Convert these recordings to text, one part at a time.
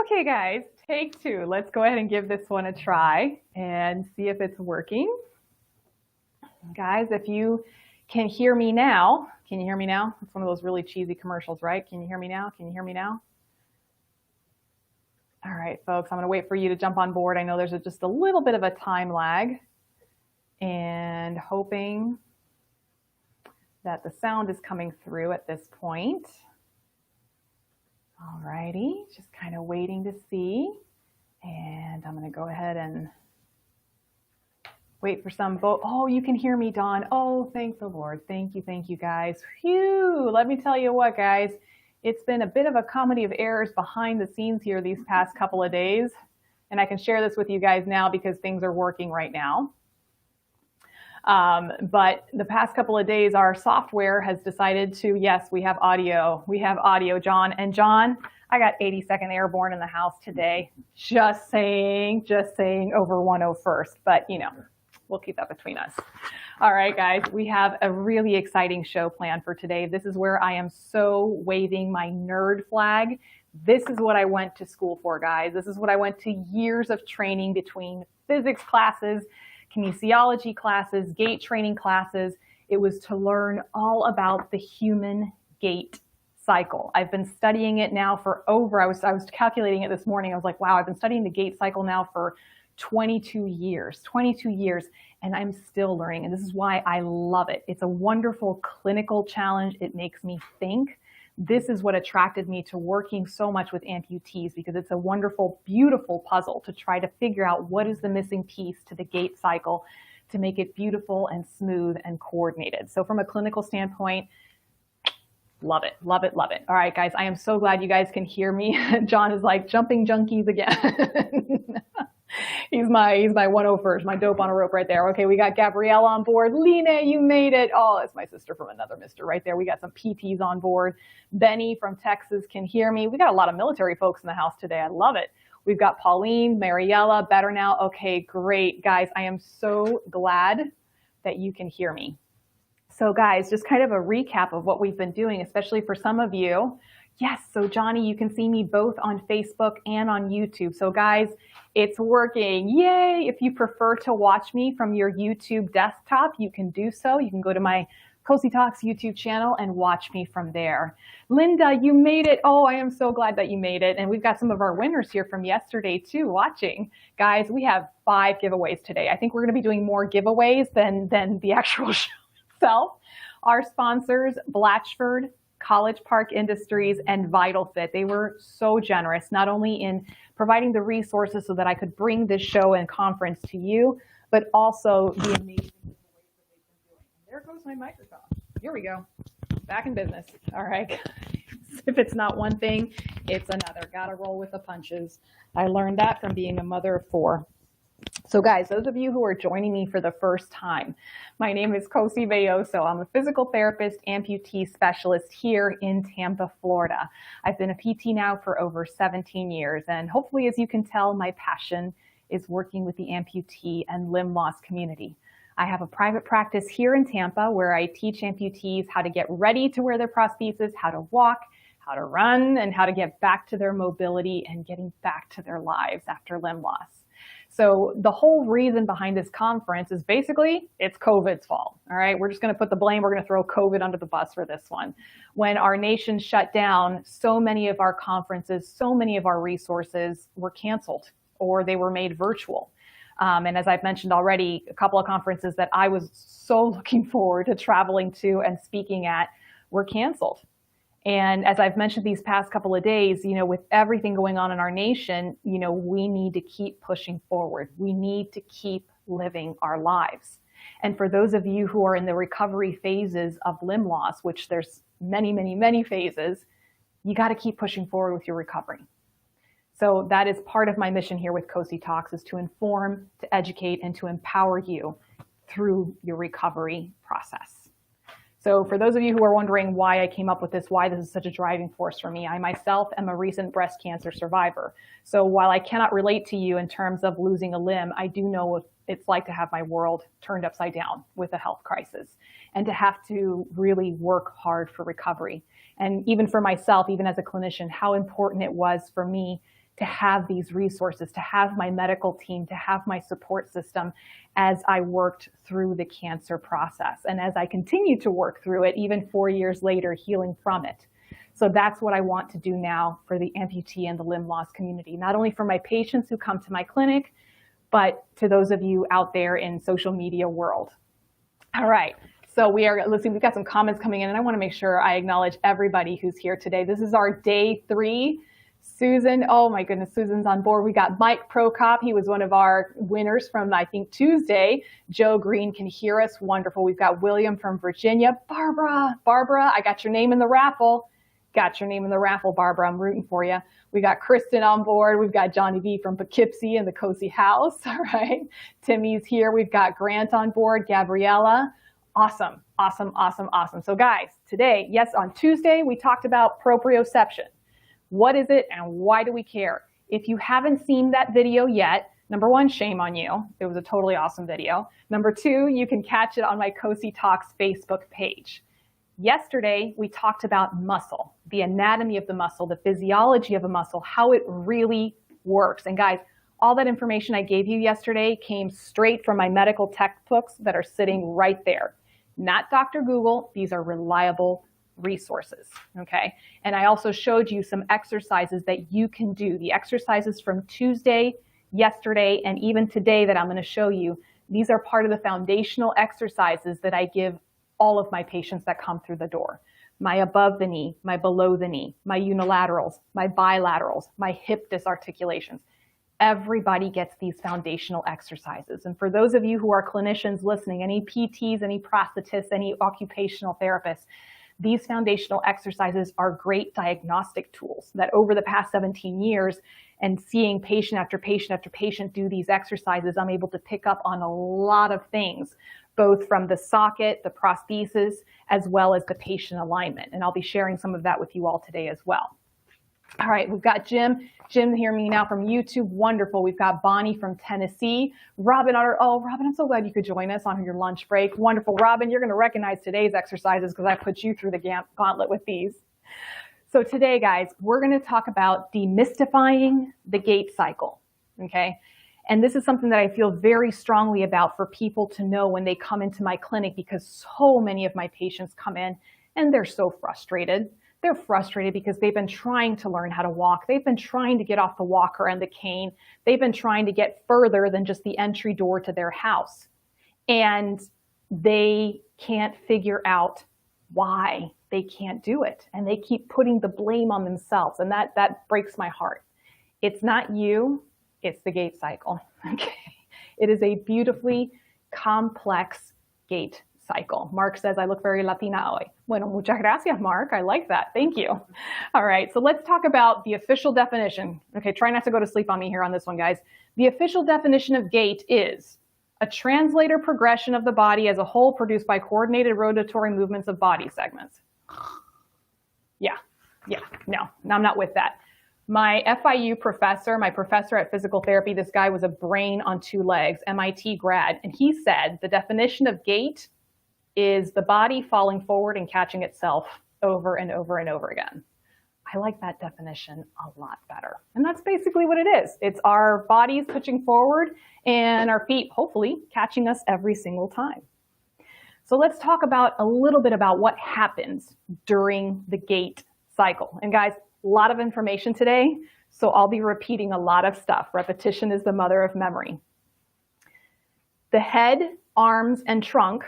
Okay, guys, take two. Let's go ahead and give this one a try and see if it's working. Guys, if you can hear me now, can you hear me now? It's one of those really cheesy commercials, right? Can you hear me now? Can you hear me now? All right, folks, I'm going to wait for you to jump on board. I know there's just a little bit of a time lag, and hoping that the sound is coming through at this point. All righty, just kind of waiting to see. And I'm going to go ahead and wait for some vote. Oh, you can hear me, Dawn. Oh, thank the Lord. Thank you, guys. Phew, let me tell you what, guys. It's been a bit of a comedy of errors behind the scenes here these past couple of days. And I can share this with you guys now because things are working right now. But the past couple of days, our software has decided to, yes, we have audio. We have audio, John. And John, I got 82nd Airborne in the house today. Just saying over 101st. But, you know, we'll keep that between us. All right, guys, we have a really exciting show planned for today. This is where I am so waving my nerd flag. This is what I went to school for, guys. This is what I went to years of training between physics classes, kinesiology classes, gait training classes. It was to learn all about the human gait cycle. I've been studying it now for I was calculating it this morning. I was like, wow, I've been studying the gait cycle now for 22 years, and I'm still learning. And this is why I love it. It's a wonderful clinical challenge. It makes me think. This is what attracted me to working so much with amputees, because it's a wonderful, beautiful puzzle to try to figure out what is the missing piece to the gait cycle to make it beautiful and smooth and coordinated. So from a clinical standpoint, love it. All right, guys, I am so glad you guys can hear me. John is like jumping junkies again. He's my 101st, my dope on a rope right there. Okay, we got Gabrielle on board. Lena, you made it. Oh, that's my sister from another mister right there. We got some PTs on board. Benny from Texas can hear me. We got a lot of military folks in the house today. I love it. We've got Pauline, Mariella, better now. Okay, great. Guys, I am so glad that you can hear me. So guys, just kind of a recap of what we've been doing, especially for some of you. Yes, so Johnny, you can see me both on Facebook and on YouTube. So guys, it's working. Yay! If you prefer to watch me from your YouTube desktop, you can do so. You can go to my Cozy Talks YouTube channel and watch me from there. Linda, you made it. Oh, I am so glad that you made it. And we've got some of our winners here from yesterday too watching. Guys, we have 5 giveaways today. I think we're going to be doing more giveaways than the actual show itself. Our sponsors, Blatchford, College Park Industries, and Vital Fit. They were so generous, not only in providing the resources so that I could bring this show and conference to you, but also the amazing ways that they've been doing. There goes my microphone. Here we go. Back in business. All right. If it's not one thing, it's another. Gotta roll with the punches. I learned that from being a mother of 4. So guys, those of you who are joining me for the first time, my name is Cozy Belloso. I'm a physical therapist, amputee specialist here in Tampa, Florida. I've been a PT now for over 17 years, and hopefully, as you can tell, my passion is working with the amputee and limb loss community. I have a private practice here in Tampa where I teach amputees how to get ready to wear their prosthesis, how to walk, how to run, and how to get back to their mobility and getting back to their lives after limb loss. So the whole reason behind this conference is basically it's COVID's fault. All right, we're just going to put the blame. We're going to throw COVID under the bus for this one. When our nation shut down, so many of our conferences, so many of our resources were canceled or they were made virtual. And as I've mentioned already, a couple of conferences that I was so looking forward to traveling to and speaking at were canceled. And as I've mentioned these past couple of days, you know, with everything going on in our nation, you know, we need to keep pushing forward. We need to keep living our lives. And for those of you who are in the recovery phases of limb loss, which there's many, many, many phases, you got to keep pushing forward with your recovery. So that is part of my mission here with Cozy Talks, is to inform, to educate, and to empower you through your recovery process. So for those of you who are wondering why I came up with this, why this is such a driving force for me, I myself am a recent breast cancer survivor. So while I cannot relate to you in terms of losing a limb, I do know what it's like to have my world turned upside down with a health crisis and to have to really work hard for recovery. And even for myself, even as a clinician, how important it was for me to have these resources, to have my medical team, to have my support system as I worked through the cancer process and as I continue to work through it, even 4 years later, healing from it. So that's what I want to do now for the amputee and the limb loss community, not only for my patients who come to my clinic, but to those of you out there in social media world. All right, so we are listening. We've got some comments coming in, and I want to make sure I acknowledge everybody who's here today. This is our day 3. Susan, oh my goodness, Susan's on board. We got Mike Prokop. He was one of our winners from, I think, Tuesday. Joe Green can hear us. Wonderful. We've got William from Virginia. Barbara, I got your name in the raffle. Got your name in the raffle, Barbara. I'm rooting for you. We got Kristen on board. We've got Johnny V from Poughkeepsie and the Cozy House. All right. Timmy's here. We've got Grant on board. Gabriella. Awesome. So guys, today, yes, on Tuesday, we talked about proprioception. What is it and why do we care? If you haven't seen that video yet, number 1, shame on you. It was a totally awesome video. Number 2, you can catch it on my Cozy Talks Facebook page. Yesterday, we talked about muscle, the anatomy of the muscle, the physiology of a muscle, how it really works. And guys, all that information I gave you yesterday came straight from my medical textbooks that are sitting right there. Not Dr. Google, these are reliable resources, okay? And I also showed you some exercises that you can do. The exercises from Tuesday, yesterday, and even today that I'm going to show you, these are part of the foundational exercises that I give all of my patients that come through the door. My above the knee, my below the knee, my unilaterals, my bilaterals, my hip disarticulations. Everybody gets these foundational exercises. And for those of you who are clinicians listening, any PTs, any prosthetists, any occupational therapists, these foundational exercises are great diagnostic tools that over the past 17 years and seeing patient after patient after patient do these exercises, I'm able to pick up on a lot of things, both from the socket, the prosthesis, as well as the patient alignment. And I'll be sharing some of that with you all today as well. All right, we've got Jim. Jim, hear me now from YouTube. Wonderful. We've got Bonnie from Tennessee. Robin, Robin, I'm so glad you could join us on your lunch break. Wonderful. Robin, you're going to recognize today's exercises because I put you through the gauntlet with these. So today, guys, we're going to talk about demystifying the gait cycle, okay? And this is something that I feel very strongly about for people to know when they come into my clinic because so many of my patients come in and they're so frustrated. They're frustrated because they've been trying to learn how to walk. They've been trying to get off the walker and the cane. They've been trying to get further than just the entry door to their house. And they can't figure out why they can't do it. And they keep putting the blame on themselves. And that breaks my heart. It's not you, it's the gait cycle. Okay. It is a beautifully complex gait cycle. Mark says, I look very Latina hoy. Bueno, muchas gracias, Mark. I like that. Thank you. All right, so let's talk about the official definition. Okay, try not to go to sleep on me here on this one, guys. The official definition of gait is a translator progression of the body as a whole produced by coordinated rotatory movements of body segments. No, I'm not with that. My FIU professor, my professor at physical therapy, this guy was a brain on 2 legs, MIT grad, and he said the definition of gait is the body falling forward and catching itself over and over and over again. I like that definition a lot better. And that's basically what it is. It's our bodies pushing forward and our feet, hopefully, catching us every single time. So let's talk about a little bit about what happens during the gait cycle. And guys, a lot of information today, so I'll be repeating a lot of stuff. Repetition is the mother of memory. The head, arms, and trunk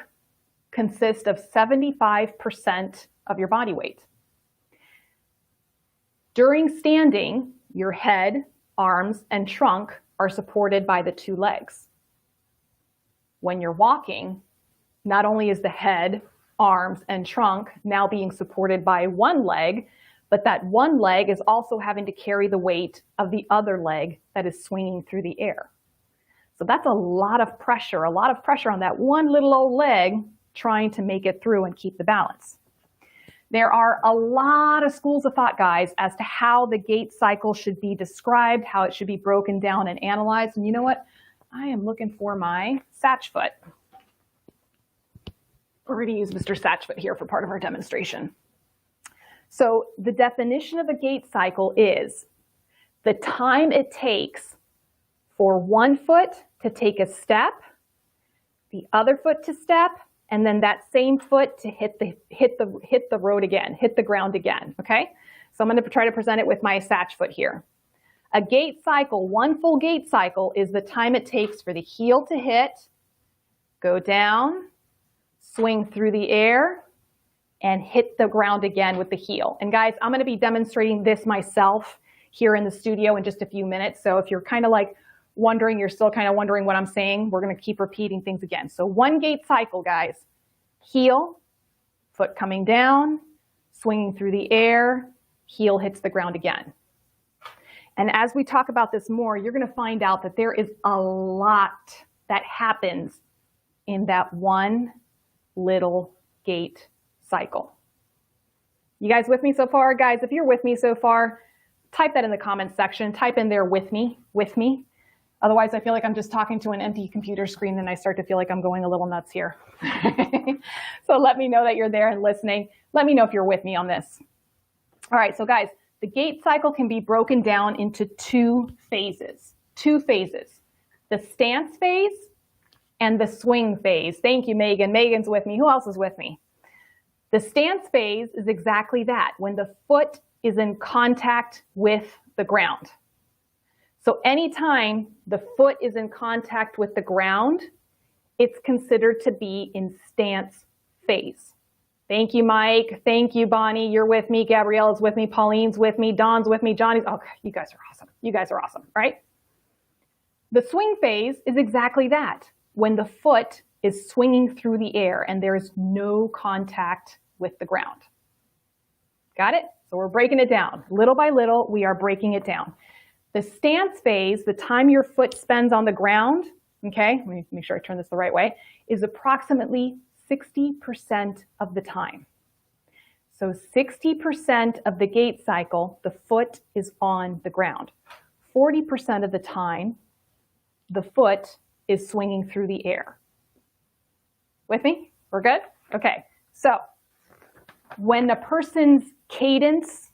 consist of 75% of your body weight. During standing, your head, arms, and trunk are supported by the 2 legs. When you're walking, not only is the head, arms, and trunk now being supported by 1 leg, but that 1 leg is also having to carry the weight of the other leg that is swinging through the air. So that's a lot of pressure on that one little old leg trying to make it through and keep the balance. There are a lot of schools of thought, guys, as to how the gait cycle should be described, how it should be broken down and analyzed. And you know what? I am looking for my Satchfoot. We're going to use Mr. Satchfoot here for part of our demonstration. So the definition of a gait cycle is the time it takes for one foot to take a step, the other foot to step, and then that same foot to hit the road again, hit the ground again, okay? So I'm going to try to present it with my Satch foot here. A gait cycle, one full gait cycle, is the time it takes for the heel to hit, go down, swing through the air, and hit the ground again with the heel. And guys, I'm going to be demonstrating this myself here in the studio in just a few minutes. So if you're kind of like wondering, you're still kind of wondering what I'm saying, we're going to keep repeating things again. So one gait cycle, guys. Heel, foot coming down, swinging through the air, heel hits the ground again. And as we talk about this more, you're going to find out that there is a lot that happens in that one little gait cycle. You guys with me so far? Guys, if you're with me so far, type that in the comments section. Type in there with me. Otherwise, I feel like I'm just talking to an empty computer screen and I start to feel like I'm going a little nuts here. So let me know that you're there and listening. Let me know if you're with me on this. All right, so guys, the gait cycle can be broken down into two phases. The stance phase and the swing phase. Thank you, Megan. Megan's with me. Who else is with me? The stance phase is exactly that, when the foot is in contact with the ground. So anytime the foot is in contact with the ground, it's considered to be in stance phase. Thank you, Mike. Thank you, Bonnie. You're with me. Gabriella's with me. Pauline's with me. Dawn's with me. Johnny's. Okay, you guys are awesome. You guys are awesome, right? The swing phase is exactly that, when the foot is swinging through the air and there is no contact with the ground. Got it? So we're breaking it down. Little by little, we are breaking it down. The stance phase, the time your foot spends on the ground, okay, let me make sure I turn this the right way, is approximately 60% of the time. So 60% of the gait cycle, the foot is on the ground. 40% of the time, the foot is swinging through the air. With me? We're good? Okay, so when a person's cadence,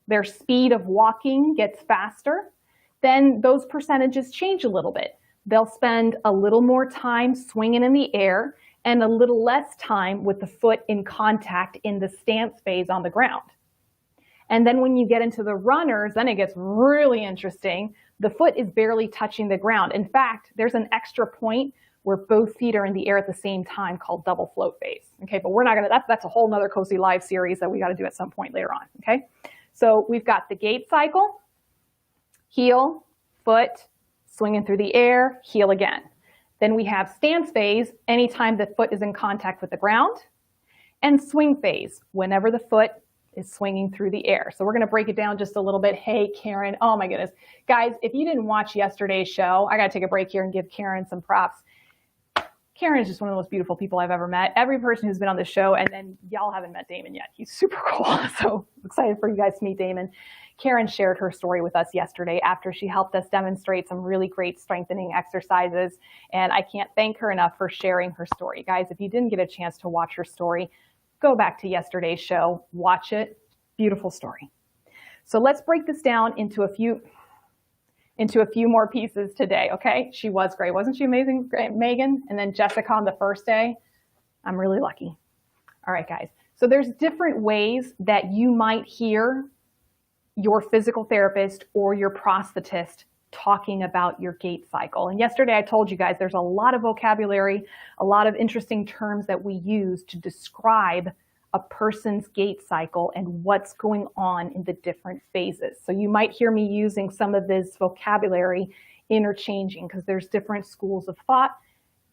their speed of walking gets faster, then those percentages change a little bit. They'll spend a little more time swinging in the air and a little less time with the foot in contact in the stance phase on the ground. And then when you get into the runners, then it gets really interesting. The foot is barely touching the ground. In fact, there's an extra point where both feet are in the air at the same time called double float phase. Okay, but we're not gonna, that's a whole nother Cozy Live series that we gotta do at some point later on, okay? So we've got the gait cycle, heel, foot, swinging through the air, heel again. Then we have stance phase, anytime the foot is in contact with the ground, and swing phase, whenever the foot is swinging through the air. So we're going to break it down just a little bit. Hey, Karen. Oh my goodness. Guys, if you didn't watch yesterday's show, I got to take a break here and give Karen some props. Karen is just one of the most beautiful people I've ever met. Every person who's been on the show, and then y'all haven't met Daymon yet. He's super cool. So excited for you guys to meet Daymon. Karen shared her story with us yesterday after she helped us demonstrate some really great strengthening exercises. And I can't thank her enough for sharing her story. Guys, if you didn't get a chance to watch her story, go back to yesterday's show, watch it. Beautiful story. So let's break this down into a few more pieces today, okay? She was great. Wasn't she amazing, Megan? And then Jessica on the first day. I'm really lucky. All right, guys. So there's different ways that you might hear your physical therapist or your prosthetist talking about your gait cycle. And yesterday I told you guys there's a lot of vocabulary, a lot of interesting terms that we use to describe a person's gait cycle and what's going on in the different phases. So you might hear me using some of this vocabulary interchanging because there's different schools of thought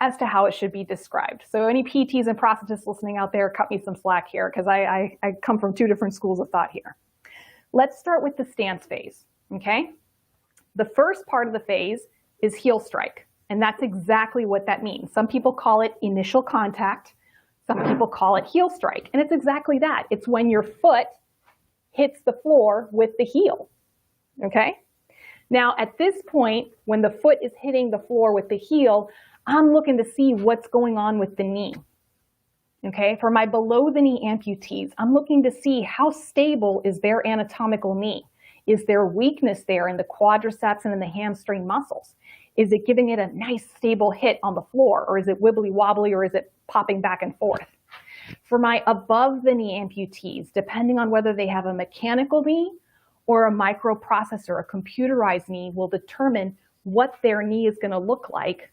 as to how it should be described. So any PTs and prosthetists listening out there, cut me some slack here because I come from two different schools of thought here. Let's start with the stance phase, okay? The first part of the phase is heel strike, and that's exactly what that means. Some people call it initial contact. Some people call it heel strike, and it's exactly that. It's when your foot hits the floor with the heel, okay? Now, at this point, when the foot is hitting the floor with the heel, I'm looking to see what's going on with the knee, okay? For my below the knee amputees, I'm looking to see how stable is their anatomical knee. Is there weakness there in the quadriceps and in the hamstring muscles? Is it giving it a nice stable hit on the floor, or is it wibbly wobbly, or is it popping back and forth? For my above the knee amputees, depending on whether they have a mechanical knee or a microprocessor, a computerized knee, will determine what their knee is going to look like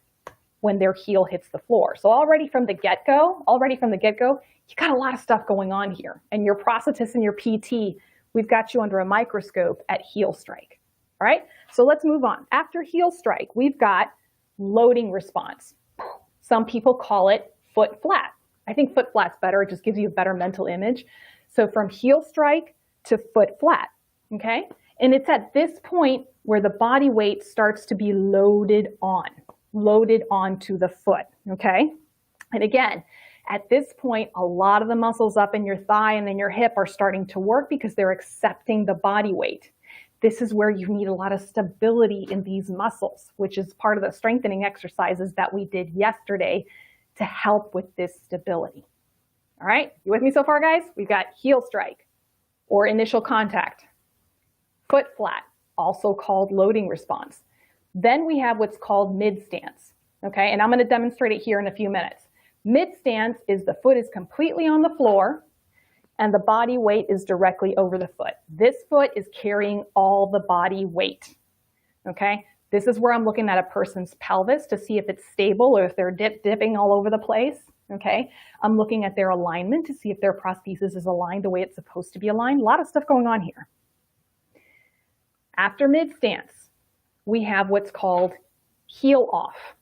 when their heel hits the floor. So already from the get-go, you got a lot of stuff going on here. And your prosthetist and your PT, we've got you under a microscope at heel strike. All right, so let's move on. After heel strike, we've got loading response. Some people call it foot flat. I think foot flat's better. It just gives you a better mental image. So from heel strike to foot flat, okay? And it's at this point where the body weight starts to be loaded onto the foot, okay? And again, at this point, a lot of the muscles up in your thigh and in your hip are starting to work because they're accepting the body weight. This is where you need a lot of stability in these muscles, which is part of the strengthening exercises that we did yesterday to help with this stability. All right, you with me so far, guys? We've got heel strike or initial contact, foot flat, also called loading response. Then we have what's called mid stance, okay? And I'm gonna demonstrate it here in a few minutes. Mid stance is the foot is completely on the floor and the body weight is directly over the foot. This foot is carrying all the body weight, okay? This is where I'm looking at a person's pelvis to see if it's stable or if they're dipping all over the place, okay? I'm looking at their alignment to see if their prosthesis is aligned the way it's supposed to be aligned. A lot of stuff going on here. After mid stance, we have what's called heel off.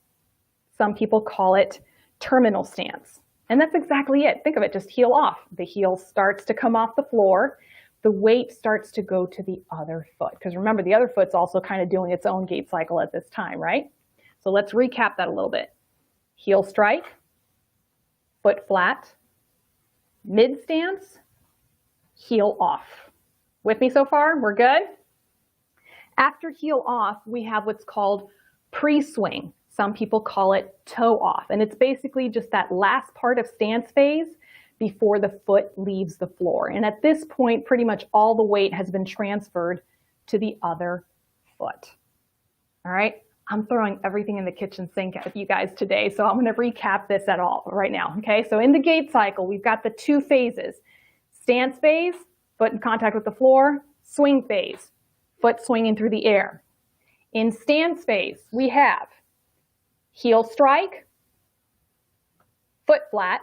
Some people call it terminal stance. And that's exactly it. Think of it, just heel off. The heel starts to come off the floor. The weight starts to go to the other foot. Because remember, the other foot's also kind of doing its own gait cycle at this time, right? So let's recap that a little bit. Heel strike, foot flat, mid stance, heel off. With me so far? We're good? After heel off, we have what's called pre-swing. Some people call it toe off. And it's basically just that last part of stance phase before the foot leaves the floor. And at this point, pretty much all the weight has been transferred to the other foot. All right, I'm throwing everything in the kitchen sink at you guys today, so I'm gonna recap this right now, okay? So in the gait cycle, we've got the two phases. Stance phase, foot in contact with the floor. Swing phase, foot swinging through the air. In stance phase, we have heel strike, foot flat,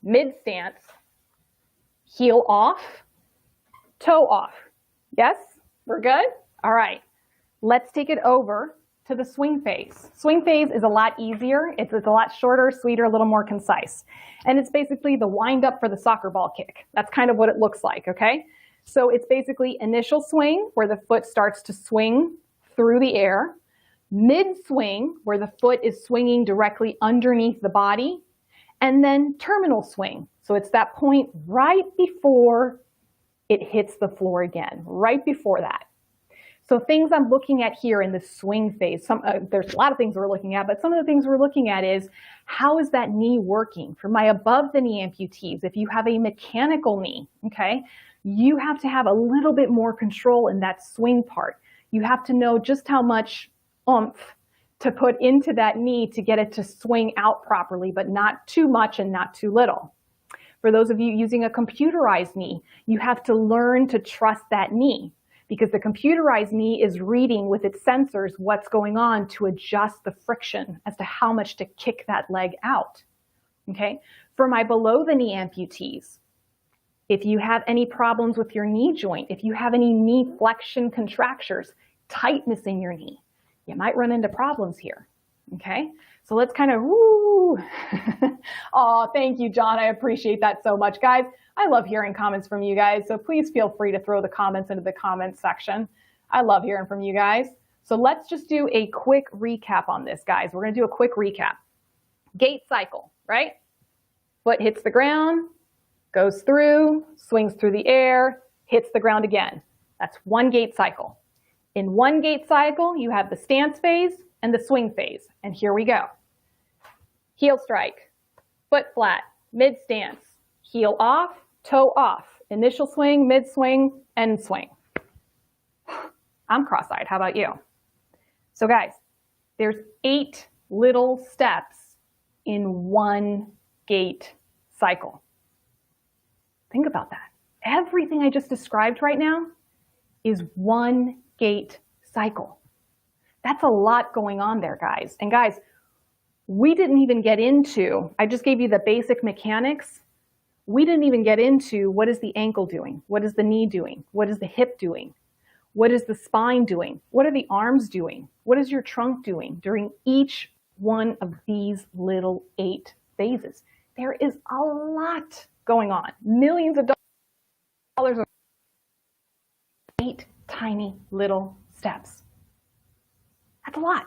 mid stance, heel off, toe off. Yes, we're good? All right, let's take it over to the swing phase. Swing phase is a lot easier. It's a lot shorter, sweeter, a little more concise. And it's basically the wind up for the soccer ball kick. That's kind of what it looks like, okay? So it's basically initial swing where the foot starts to swing through the air, mid swing where the foot is swinging directly underneath the body, and then terminal swing. So it's that point right before it hits the floor again, right before that. So things I'm looking at here in the swing phase, there's a lot of things we're looking at, but some of the things we're looking at is how is that knee working? For my above the knee amputees, if you have a mechanical knee, okay, you have to have a little bit more control in that swing part. You have to know just how much oomph to put into that knee to get it to swing out properly, but not too much and not too little. For those of you using a computerized knee, you have to learn to trust that knee because the computerized knee is reading with its sensors what's going on to adjust the friction as to how much to kick that leg out. Okay? For my below the knee amputees, if you have any problems with your knee joint, if you have any knee flexion contractures, tightness in your knee, you might run into problems here, okay? So let's kind of, woo. Oh, thank you, John. I appreciate that so much. Guys, I love hearing comments from you guys, so please feel free to throw the comments into the comments section. I love hearing from you guys. So let's just do a quick recap on this, guys. We're gonna do a quick recap. Gait cycle, right? Foot hits the ground, goes through, swings through the air, hits the ground again. That's one gait cycle. In one gait cycle, you have the stance phase and the swing phase. And here we go. Heel strike, foot flat, mid stance, heel off, toe off, initial swing, mid swing, end swing. I'm cross-eyed. How about you? So guys, there's 8 little steps in one gait cycle. Think about that. Everything I just described right now is one gait cycle. That's a lot going on there, guys. And guys, we didn't even get into, I just gave you the basic mechanics. We didn't even get into what is the ankle doing? What is the knee doing? What is the hip doing? What is the spine doing? What are the arms doing? What is your trunk doing during each one of these little 8 phases? There is a lot going on. Millions of dollars of 8 tiny little steps. That's a lot.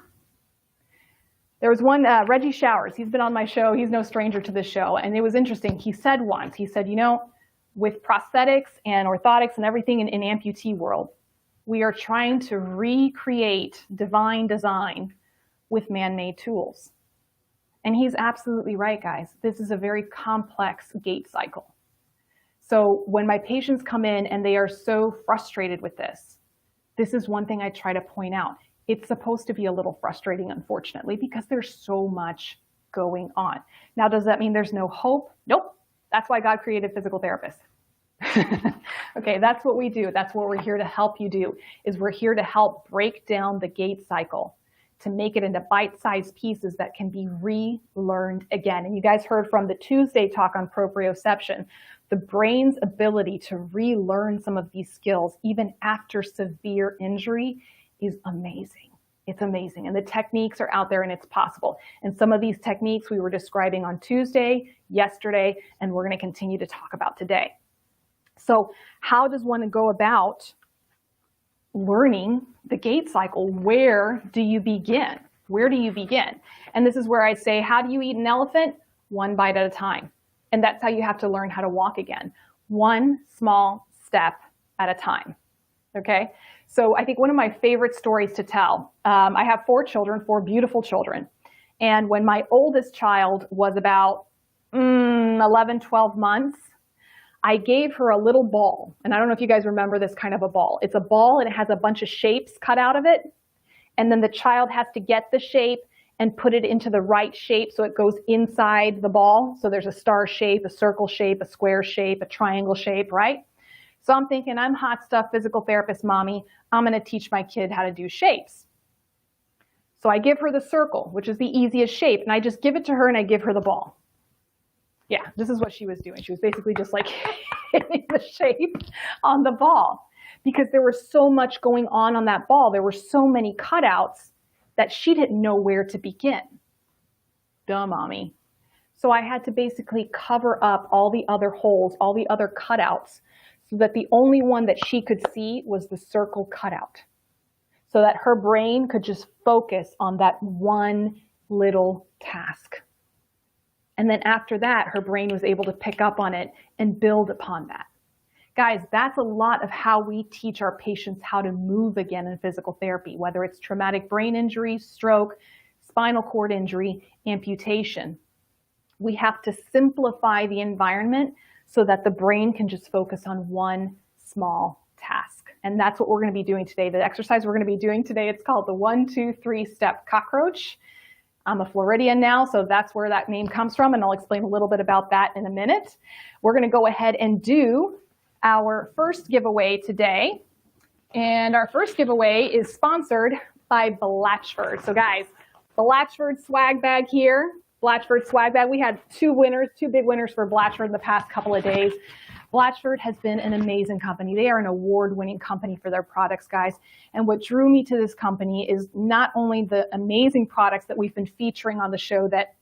There was one, Reggie Showers, he's been on my show, he's no stranger to this show, and it was interesting. He said once, he said, you know, with prosthetics and orthotics and everything in amputee world, we are trying to recreate divine design with man-made tools. And he's absolutely right, guys. This is a very complex gait cycle. So when my patients come in and they are so frustrated with this, this is one thing I try to point out. It's supposed to be a little frustrating, unfortunately, because there's so much going on. Now, does that mean there's no hope? Nope. That's why God created physical therapists. Okay, that's what we do. That's what we're here to help you do, is we're here to help break down the gait cycle to make it into bite-sized pieces that can be relearned again. And you guys heard from the Tuesday talk on proprioception, the brain's ability to relearn some of these skills, even after severe injury, is amazing. It's amazing. And the techniques are out there and it's possible. And some of these techniques we were describing on Tuesday, yesterday, and we're going to continue to talk about today. So how does one go about learning the gait cycle? Where do you begin? Where do you begin? And this is where I say, how do you eat an elephant? One bite at a time. And that's how you have to learn how to walk again. One small step at a time. Okay? So I think one of my favorite stories to tell, I have 4 children, 4 beautiful children. And when my oldest child was about 11, 12 months, I gave her a little ball. And I don't know if you guys remember this kind of a ball. It's a ball and it has a bunch of shapes cut out of it. And then the child has to get the shape and put it into the right shape so it goes inside the ball. So there's a star shape, a circle shape, a square shape, a triangle shape, right? So I'm thinking, I'm hot stuff physical therapist mommy. I'm going to teach my kid how to do shapes. So I give her the circle, which is the easiest shape, and I just give it to her and I give her the ball. Yeah, this is what she was doing. She was basically just like hitting the shape on the ball because there was so much going on that ball. There were so many cutouts that she didn't know where to begin. Duh, mommy. So I had to basically cover up all the other holes, all the other cutouts, so that the only one that she could see was the circle cutout, so that her brain could just focus on that one little task. And then after that, her brain was able to pick up on it and build upon that. Guys, that's a lot of how we teach our patients how to move again in physical therapy, whether it's traumatic brain injury, stroke, spinal cord injury, amputation. We have to simplify the environment so that the brain can just focus on one small task. And that's what we're going to be doing today. The exercise we're going to be doing today, it's called the 1, 2, 3 step Cockroach. I'm a Floridian now, so that's where that name comes from, and I'll explain a little bit about that in a minute. We're going to go ahead and do our first giveaway today. And our first giveaway is sponsored by Blatchford. So guys, Blatchford swag bag here. Blatchford swag bag. We had 2 winners, 2 big winners for Blatchford in the past couple of days. Blatchford has been an amazing company. They are an award-winning company for their products, guys. And what drew me to this company is not only the amazing products that we've been featuring on the show that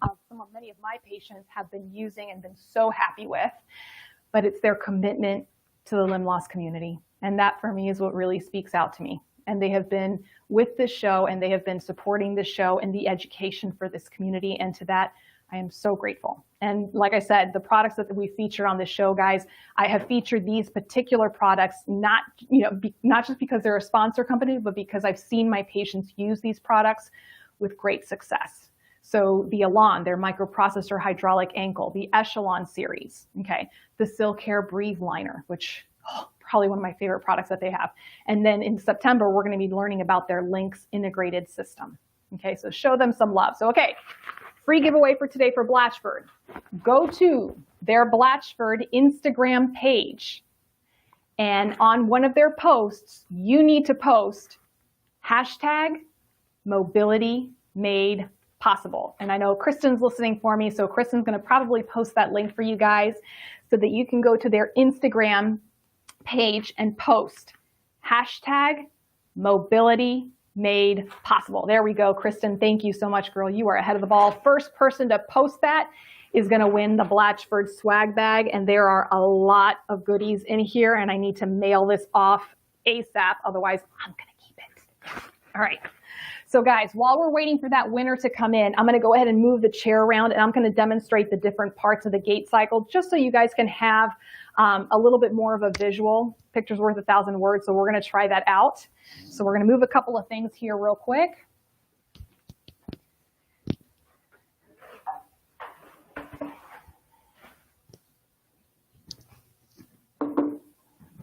many of my patients have been using and been so happy with, but it's their commitment to the limb loss community. And that for me is what really speaks out to me. And they have been with this show and they have been supporting this show and the education for this community. And to that, I am so grateful. And like I said, the products that we feature on this show, guys, I have featured these particular products, not just because they're a sponsor company, but because I've seen my patients use these products with great success. So the Elan, their microprocessor hydraulic ankle, the Echelon series, okay, the Silk Hair Breathe Liner, which probably one of my favorite products that they have. And then in September, we're going to be learning about their Lynx integrated system. Okay, so show them some love. So, okay, free giveaway for today for Blatchford. Go to their Blatchford Instagram page. And on one of their posts, you need to post hashtag mobility made possible. And I know Kristen's listening for me, so Kristen's going to probably post that link for you guys so that you can go to their Instagram page and post hashtag mobility made possible. There we go, Kristen. Thank you so much, girl. You are ahead of the ball. First person to post that is going to win the Blatchford swag bag, and there are a lot of goodies in here, and I need to mail this off ASAP, otherwise I'm going to keep it. All right. So guys, while we're waiting for that winner to come in, I'm going to go ahead and move the chair around, and I'm going to demonstrate the different parts of the gait cycle just so you guys can have a little bit more of a visual. Picture's worth 1,000 words, so we're going to try that out. So we're going to move a couple of things here real quick.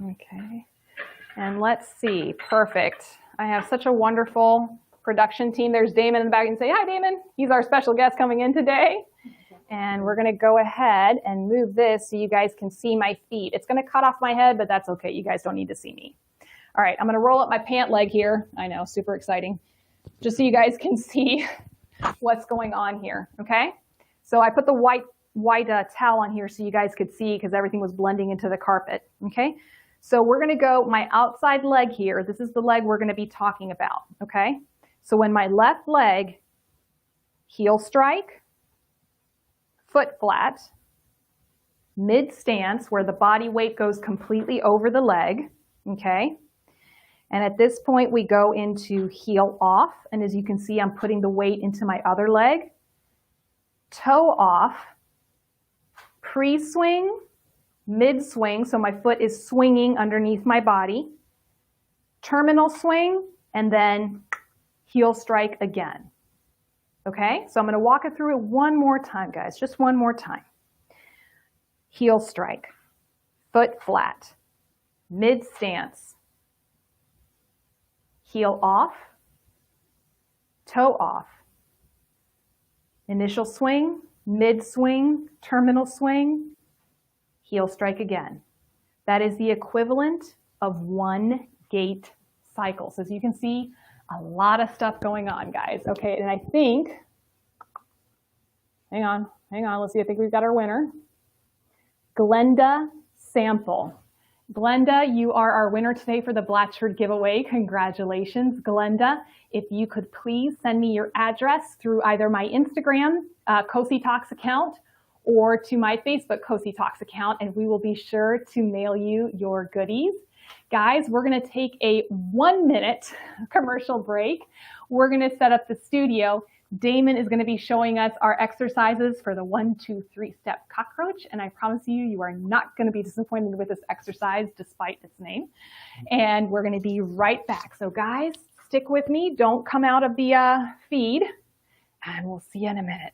Okay, and let's see, perfect. I have such a wonderful production team. There's Daymon in the back, and say, hi, Daymon. He's our special guest coming in today. And we're gonna go ahead and move this so you guys can see my feet. It's gonna cut off my head, but that's okay. You guys don't need to see me. All right, I'm gonna roll up my pant leg here. I know, super exciting. Just so you guys can see what's going on here, okay? So I put the white towel on here so you guys could see because everything was blending into the carpet, okay? So we're gonna go my outside leg here. This is the leg we're gonna be talking about, okay? So when my left leg, heel strike, foot flat, mid stance where the body weight goes completely over the leg, okay? And at this point we go into heel off, and as you can see I'm putting the weight into my other leg, toe off, pre-swing, mid-swing, so my foot is swinging underneath my body, terminal swing, and then heel strike again. Okay, so I'm going to walk it through it one more time, guys, just one more time. Heel strike, foot flat, mid-stance, heel off, toe off, initial swing, mid-swing, terminal swing, heel strike again. That is the equivalent of one gait cycle. So as you can see, a lot of stuff going on, guys. Okay, and I think, hang on, let's see, I think we've got our winner. Glenda Sample. Glenda, you are our winner today for the Blatchford giveaway. Congratulations, Glenda. If you could please send me your address through either my Instagram, Cozy Talks account, or to my Facebook Cozy Talks account, and we will be sure to mail you your goodies. Guys, we're going to take a 1-minute commercial break. We're going to set up the studio. Daymon is going to be showing us our exercises for the 1, 2, 3 step cockroach, and I promise you, you are not going to be disappointed with this exercise despite its name. And we're going to be right back. So guys, stick with me. Don't come out of the feed, and we'll see you in a minute.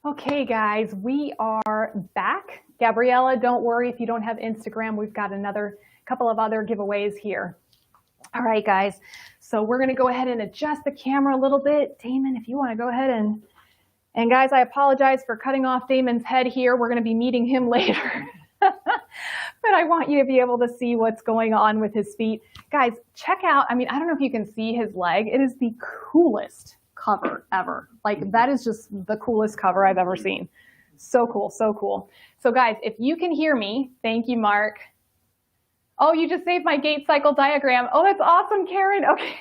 Okay, guys, we are back. Gabriella, don't worry if you don't have Instagram. We've got another couple of other giveaways here. All right, guys. So we're going to go ahead and adjust the camera a little bit. Damon, if you want to go ahead and guys, I apologize for cutting off Damon's head here. We're going to be meeting him later. But I want you to be able to see what's going on with his feet. Guys, check out, I mean, I don't know if you can see his leg. It is the coolest cover ever. Like, that is just the coolest cover I've ever seen. So cool, so cool. So guys, if you can hear me, thank you, Mark. Oh, you just saved my gait cycle diagram. Oh, that's awesome, Karen. Okay.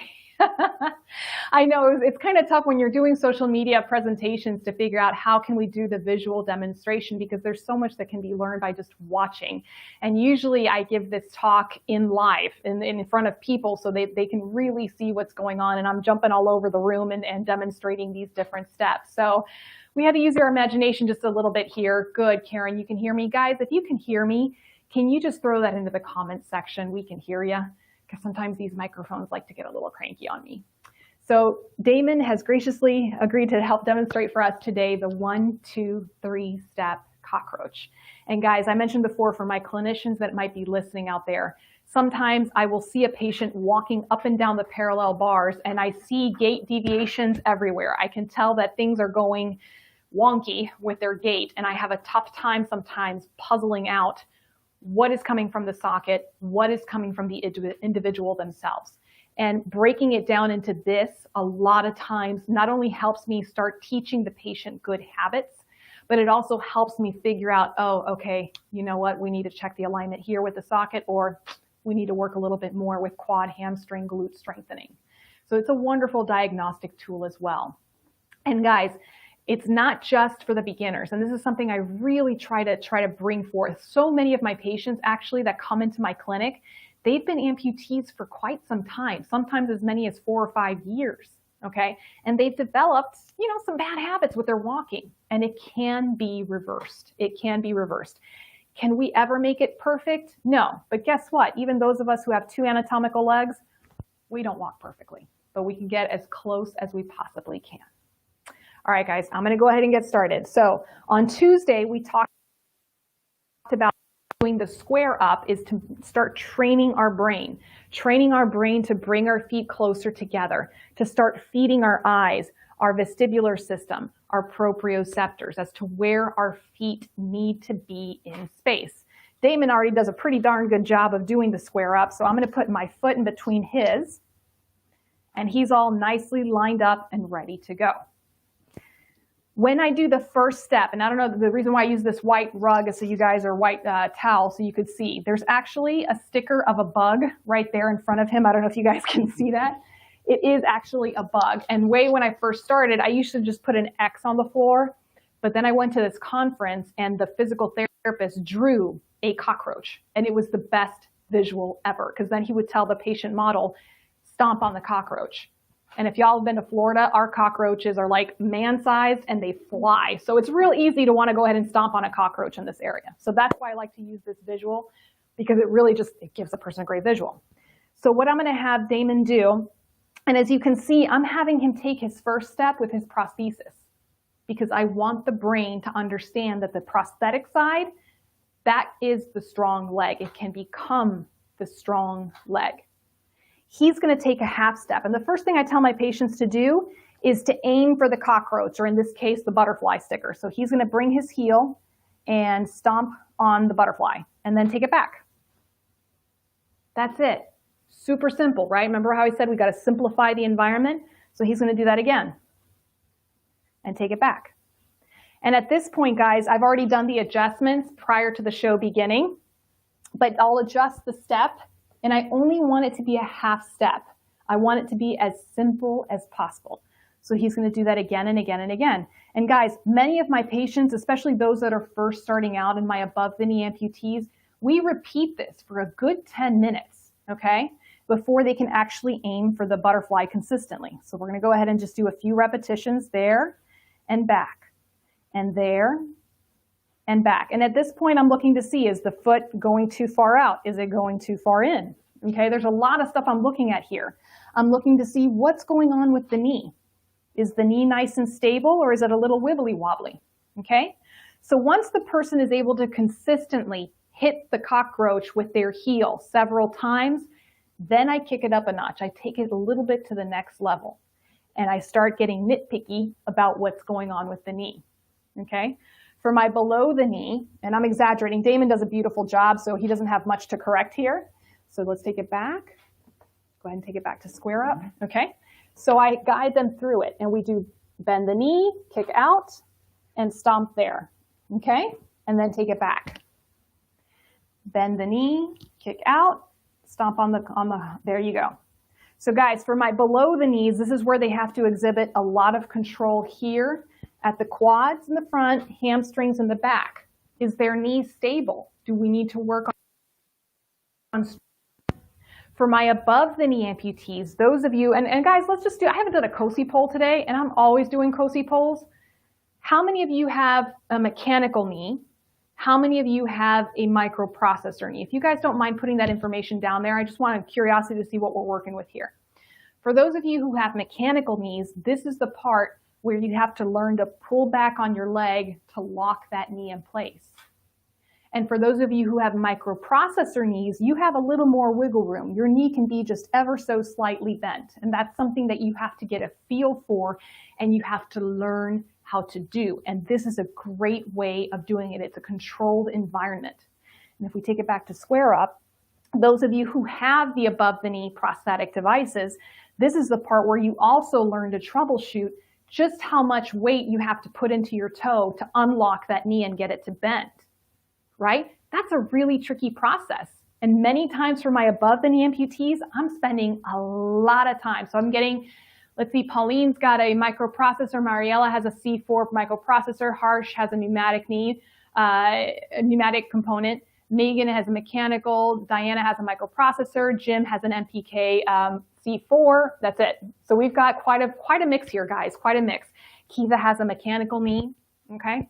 I know it's kind of tough when you're doing social media presentations to figure out how can we do the visual demonstration, because there's so much that can be learned by just watching. And usually I give this talk in live in front of people so they can really see what's going on, and I'm jumping all over the room and demonstrating these different steps. So we had to use our imagination just a little bit here. Good, Karen, you can hear me. Guys, if you can hear me, can you just throw that into the comments section? We can hear you, because sometimes these microphones like to get a little cranky on me. So Damon has graciously agreed to help demonstrate for us today the 1, 2, 3 step cockroach. And guys, I mentioned before, for my clinicians that might be listening out there, sometimes I will see a patient walking up and down the parallel bars and I see gait deviations everywhere. I can tell that things are going wonky with their gait, and I have a tough time sometimes puzzling out what is coming from the socket, what is coming from the individual themselves. And breaking it down into this a lot of times not only helps me start teaching the patient good habits, but it also helps me figure out, oh, okay, you know what, we need to check the alignment here with the socket, or we need to work a little bit more with quad, hamstring, glute strengthening. So it's a wonderful diagnostic tool as well. And guys, it's not just for the beginners. And this is something I really try to bring forth. So many of my patients actually that come into my clinic, they've been amputees for quite some time, sometimes as many as 4 or 5 years, okay? And they've developed, some bad habits with their walking, and it can be reversed. It can be reversed. Can we ever make it perfect? No, but guess what? Even those of us who have 2 anatomical legs, we don't walk perfectly, but we can get as close as we possibly can. All right, guys, I'm going to go ahead and get started. So on Tuesday, we talked about doing the square up is to start training our brain to bring our feet closer together, to start feeding our eyes, our vestibular system, our proprioceptors as to where our feet need to be in space. Damon already does a pretty darn good job of doing the square up, so I'm going to put my foot in between his, and he's all nicely lined up and ready to go. When I do the first step, and I don't know, the reason why I use this white rug is so you guys, or white towel, so you could see. There's actually a sticker of a bug right there in front of him. I don't know if you guys can see that. It is actually a bug. And when I first started, I used to just put an X on the floor. But then I went to this conference and the physical therapist drew a cockroach. And it was the best visual ever, because then he would tell the patient model, stomp on the cockroach. And if y'all have been to Florida, our cockroaches are like man-sized and they fly. So it's real easy to want to go ahead and stomp on a cockroach in this area. So that's why I like to use this visual, because it really it gives a person a great visual. So what I'm going to have Damon do, and as you can see, I'm having him take his first step with his prosthesis, because I want the brain to understand that the prosthetic side, that is the strong leg. It can become the strong leg. He's going to take a half step. And the first thing I tell my patients to do is to aim for the cockroach, or in this case, the butterfly sticker. So he's going to bring his heel and stomp on the butterfly and then take it back. That's it. Super simple, right? Remember how I said we got to simplify the environment? So he's going to do that again and take it back. And at this point, guys, I've already done the adjustments prior to the show beginning, but I'll adjust the step. And I only want it to be a half step. I want it to be as simple as possible. So he's going to do that again and again and again. And guys, many of my patients, especially those that are first starting out in my above the knee amputees, we repeat this for a good 10 minutes, okay, before they can actually aim for the butterfly consistently. So we're going to go ahead and just do a few repetitions there and back and there and back. And at this point, I'm looking to see, is the foot going too far out? Is it going too far in? Okay, there's a lot of stuff I'm looking at here. I'm looking to see what's going on with the knee. Is the knee nice and stable, or is it a little wibbly wobbly? Okay, so once the person is able to consistently hit the cockroach with their heel several times. Then I kick it up a notch. I take it a little bit to the next level. And I start getting nitpicky about what's going on with the knee, okay? For my below the knee, and I'm exaggerating, Daymon does a beautiful job, so he doesn't have much to correct here. So let's take it back. Go ahead and take it back to square up, okay? So I guide them through it, and we do bend the knee, kick out, and stomp there, okay? And then take it back. Bend the knee, kick out, stomp on the, there you go. So guys, for my below the knees, this is where they have to exhibit a lot of control here at the quads in the front, hamstrings in the back. Is their knee stable? Do we need to work on? For my above the knee amputees, those of you, and guys, let's just do, I haven't done a COSI poll today, and I'm always doing COSI polls. How many of you have a mechanical knee? How many of you have a microprocessor knee? If you guys don't mind putting that information down there, I just want a curiosity to see what we're working with here. For those of you who have mechanical knees, this is the part where you have to learn to pull back on your leg to lock that knee in place. And for those of you who have microprocessor knees, you have a little more wiggle room. Your knee can be just ever so slightly bent. And that's something that you have to get a feel for and you have to learn how to do. And this is a great way of doing it. It's a controlled environment. And if we take it back to square up, those of you who have the above the knee prosthetic devices, this is the part where you also learn to troubleshoot just how much weight you have to put into your toe to unlock that knee and get it to bend, right? That's a really tricky process. And many times for my above the knee amputees, I'm spending a lot of time. So I'm getting, let's see, Pauline's got a microprocessor, Mariella has a C4 microprocessor, Harsh has a pneumatic knee, a pneumatic component, Megan has a mechanical, Diana has a microprocessor, Jim has an MPK C4, that's it. So we've got quite a mix here, guys, quite a mix. Kiva has a mechanical knee, okay?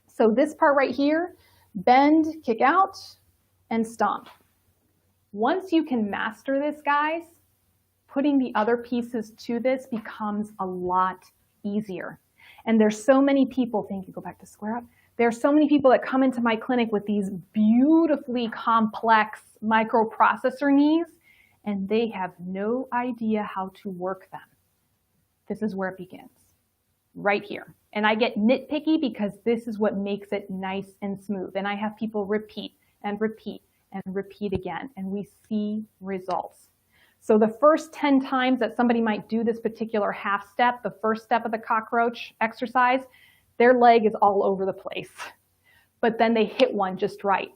So this part right here, bend, kick out, and stomp. Once you can master this, guys, putting the other pieces to this becomes a lot easier. And there's so many people, thank you, go back to square up. There's so many people that come into my clinic with these beautifully complex microprocessor knees, and they have no idea how to work them. This is where it begins, right here. And I get nitpicky because this is what makes it nice and smooth. And I have people repeat and repeat and repeat again, and we see results. So the first 10 times that somebody might do this particular half step, the first step of the cockroach exercise, their leg is all over the place. But then they hit one just right.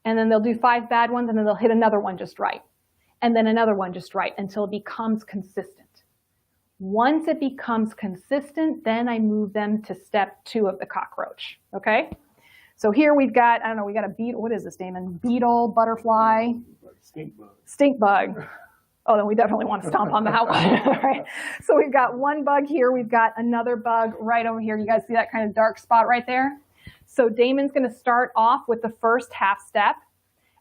And then they'll do 5 bad ones, and then they'll hit another one just right. And then another one just right until it becomes consistent. Once it becomes consistent, then I move them to step 2 of the cockroach, okay? So here we've got, I don't know, we got a beetle, what is this, Daymon? Beetle, butterfly? Stink bug. Stink bug. Oh, then we definitely want to stomp on that one. Right? So we've got one bug here, we've got another bug right over here. You guys see that kind of dark spot right there? So Daymon's gonna start off with the first half step,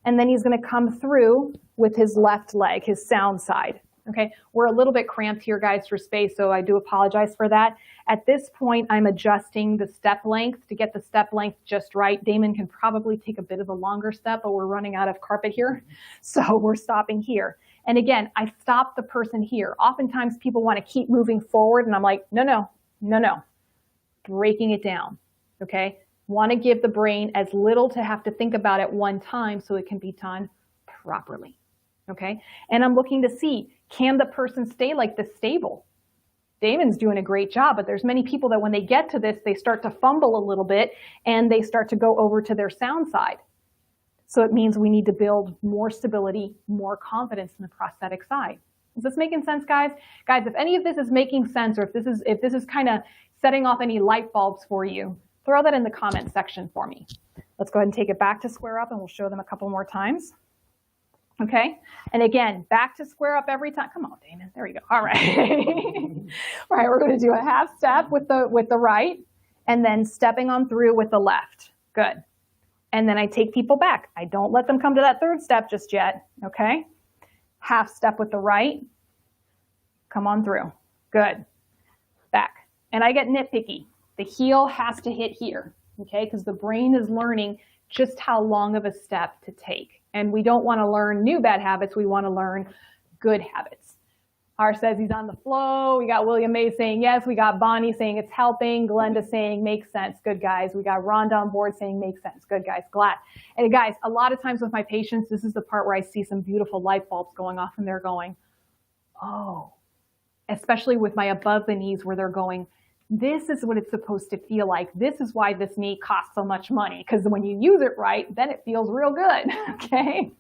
and then he's gonna come through with his left leg, his sound side. Okay, we're a little bit cramped here, guys, for space, so I do apologize for that. At this point, I'm adjusting the step length to get the step length just right. Daymon can probably take a bit of a longer step, but we're running out of carpet here, so we're stopping here. And again, I stop the person here. Oftentimes, people want to keep moving forward, and I'm like, no, no, no, no. Breaking it down, okay? Want to give the brain as little to have to think about at one time so it can be done properly, okay? And I'm looking to see, can the person stay like this stable? Daymon's doing a great job, but there's many people that when they get to this, they start to fumble a little bit and they start to go over to their sound side. So it means we need to build more stability, more confidence in the prosthetic side. Is this making sense, guys? Guys, if any of this is making sense, or if this is kind of setting off any light bulbs for you, throw that in the comment section for me. Let's go ahead and take it back to square up and we'll show them a couple more times. Okay, and again, back to square up every time. Come on, Daymon, there we go. All right. All right, we're gonna do a half step with the right, and then stepping on through with the left. Good. And then I take people back. I don't let them come to that third step just yet, okay? Half step with the right, come on through. Good. Back. And I get nitpicky. The heel has to hit here, okay? Because the brain is learning just how long of a step to take. And we don't want to learn new bad habits. We want to learn good habits. R says he's on the flow. We got William May saying yes. We got Bonnie saying it's helping. Glenda saying makes sense. Good, guys. We got Rhonda on board saying makes sense. Good, guys. Glad. And guys, a lot of times with my patients, this is the part where I see some beautiful light bulbs going off and they're going, oh, especially with my above the knees where they're going, this is what it's supposed to feel like. This is why this knee costs so much money, because when you use it right, then it feels real good, okay?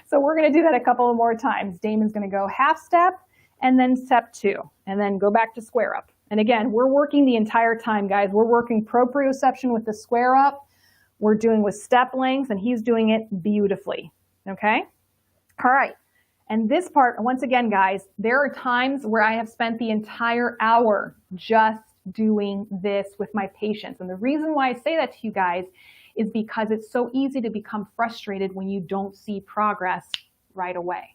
So we're going to do that a couple of more times. Damon's going to go half step and then step 2, and then go back to square up. And again, we're working the entire time, guys. We're working proprioception with the square up. We're doing with step lengths, and he's doing it beautifully, okay? All right. And this part, once again, guys, there are times where I have spent the entire hour just doing this with my patients. And the reason why I say that to you guys is because it's so easy to become frustrated when you don't see progress right away.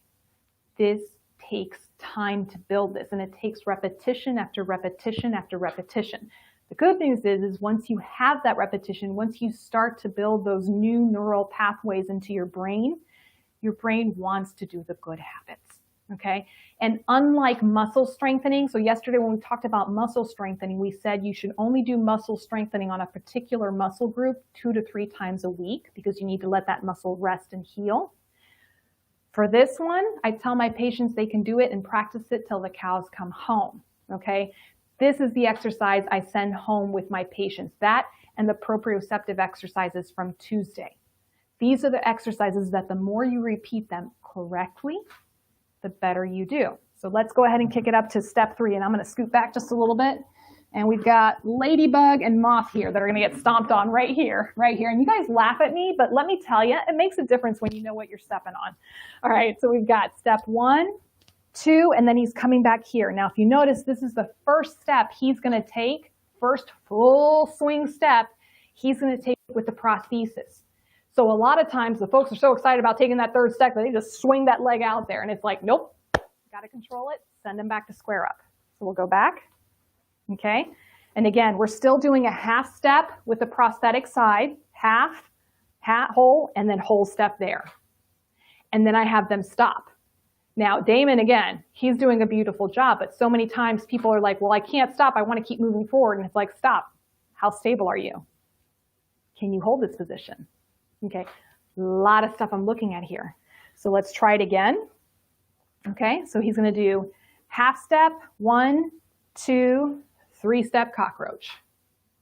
This takes time to build this, and it takes repetition after repetition after repetition. The good news is once you have that repetition, once you start to build those new neural pathways into your brain wants to do the good habits, okay? And unlike muscle strengthening, so yesterday when we talked about muscle strengthening, we said you should only do muscle strengthening on a particular muscle group 2 to 3 times a week because you need to let that muscle rest and heal. For this one, I tell my patients they can do it and practice it till the cows come home, okay? This is the exercise I send home with my patients, that and the proprioceptive exercises from Tuesday. These are the exercises that the more you repeat them correctly, the better you do. So let's go ahead and kick it up to step 3, and I'm going to scoot back just a little bit. And we've got ladybug and moth here that are going to get stomped on right here. And you guys laugh at me, but let me tell you, it makes a difference when you know what you're stepping on. All right, so we've got step 1, 2, and then he's coming back here. Now, if you notice, this is the first step he's going to take, first full swing step, he's going to take with the prosthesis. So a lot of times the folks are so excited about taking that third step that they just swing that leg out there, and it's like, nope, got to control it, send them back to square up. So we'll go back. Okay, and again, we're still doing a half step with the prosthetic side, half, whole, and then whole step there. And then I have them stop. Now, Damon, again, he's doing a beautiful job, but so many times people are like, well, I can't stop. I want to keep moving forward. And it's like, stop. How stable are you? Can you hold this position? Okay, a lot of stuff I'm looking at here. So let's try it again. Okay, so he's going to do half step, 1, 2, 3-step cockroach,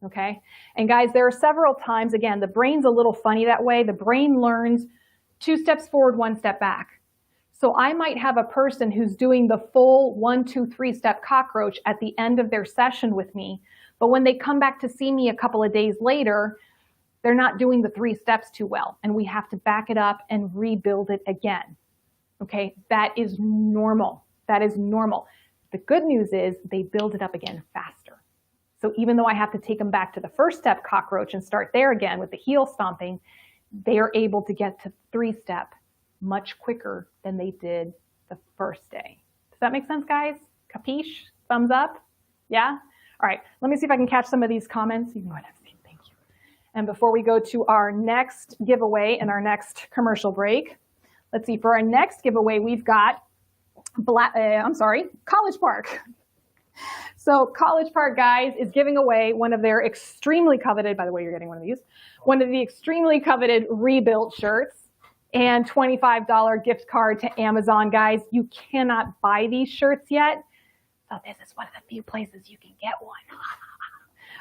okay? And guys, there are several times, again, the brain's a little funny that way. The brain learns 2 steps forward, 1 step back. So I might have a person who's doing the full 1, 2, 3-step cockroach at the end of their session with me, but when they come back to see me a couple of days later, they're not doing the 3 steps too well, and we have to back it up and rebuild it again, okay? That is normal. That is normal. The good news is they build it up again faster. So even though I have to take them back to the first step cockroach and start there again with the heel stomping, they are able to get to 3-step much quicker than they did the first day. Does that make sense, guys? Capiche? Thumbs up? Yeah? All right, let me see if I can catch some of these comments. You know what I've seen, thank you. And before we go to our next giveaway and our next commercial break, let's see, for our next giveaway, we've got College Park. So College Park, guys, is giving away one of their extremely coveted, by the way, you're getting one of these, one of the extremely coveted rebuilt shirts and $25 gift card to Amazon, guys. You cannot buy these shirts yet. So this is one of the few places you can get one.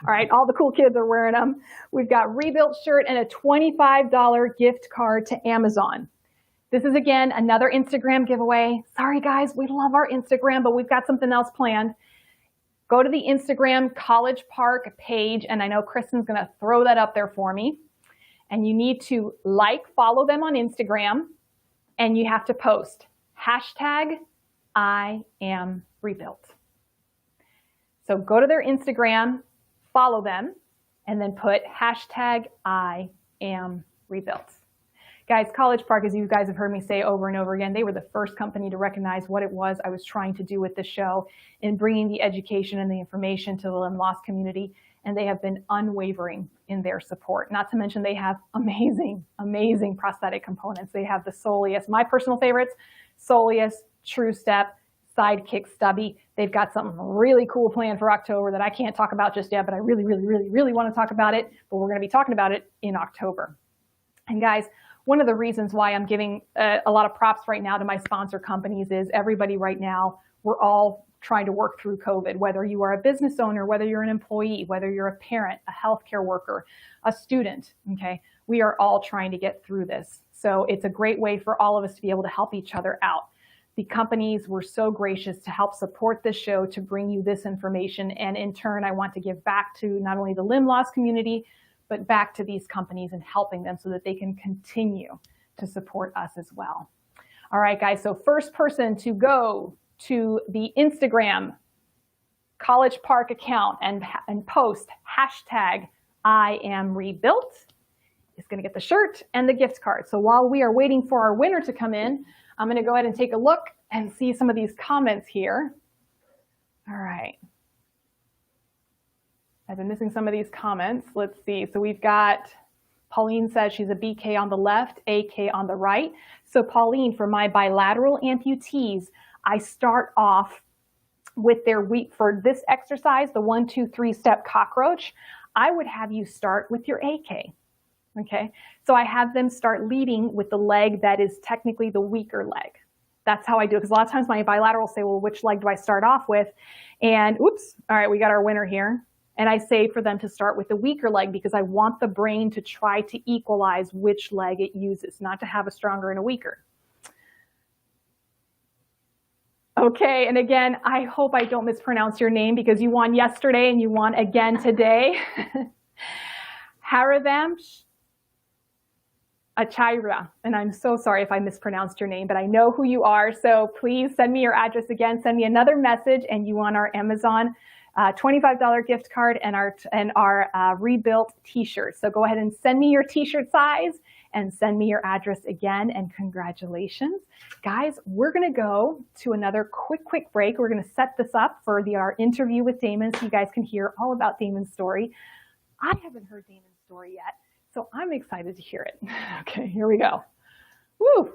All right, all the cool kids are wearing them. We've got rebuilt shirt and a $25 gift card to Amazon. This is, again, another Instagram giveaway. Sorry, guys, we love our Instagram, but we've got something else planned. Go to the Instagram College Park page, and I know Kristen's going to throw that up there for me. And you need to follow them on Instagram, and you have to post #IamRebuilt. So go to their Instagram, follow them, and then put #IamRebuilt. Guys, College Park, as you guys have heard me say over and over again, they were the first company to recognize what it was I was trying to do with this show in bringing the education and the information to the limb loss community. And they have been unwavering in their support. Not to mention they have amazing, amazing prosthetic components. They have the Soleus, my personal favorites, Soleus, True Step, Sidekick, Stubby. They've got something really cool planned for October that I can't talk about just yet, but I really, really, really, really want to talk about it. But we're going to be talking about it in October. And guys, one of the reasons why I'm giving a lot of props right now to my sponsor companies is everybody right now, we're all trying to work through COVID, whether you are a business owner, whether you're an employee, whether you're a parent, a healthcare worker, a student, okay? We are all trying to get through this. So it's a great way for all of us to be able to help each other out. The companies were so gracious to help support this show to bring you this information. And in turn, I want to give back to not only the limb loss community, but back to these companies and helping them so that they can continue to support us as well. All right, guys, so first person to go to the Instagram College Park account and post hashtag I am rebuilt is going to get the shirt and the gift card. So while we are waiting for our winner to come in, I'm going to go ahead and take a look and see some of these comments here. All right. I've been missing some of these comments. Let's see. So we've got, Pauline says she's a BK on the left, AK on the right. So Pauline, for my bilateral amputees, I start off with their for this exercise, the 1, 2, 3 step cockroach. I would have you start with your AK. Okay. So I have them start leading with the leg that is technically the weaker leg. That's how I do it. Because a lot of times my bilaterals say, well, which leg do I start off with? And oops. All right. We got our winner here. And I say for them to start with the weaker leg because I want the brain to try to equalize which leg it uses, not to have a stronger and a weaker. Okay, and again, I hope I don't mispronounce your name because you won yesterday and you won again today. Haravam Achaira, and I'm so sorry if I mispronounced your name, but I know who you are, so please send me your address again, send me another message, and you won our Amazon $25 gift card and our rebuilt t-shirt. So go ahead and send me your t-shirt size and send me your address again, and congratulations. Guys, we're gonna go to another quick break. We're gonna set this up for our interview with Daymon so you guys can hear all about Daymon's story. I haven't heard Daymon's story yet, so I'm excited to hear it. Okay, here we go. Woo!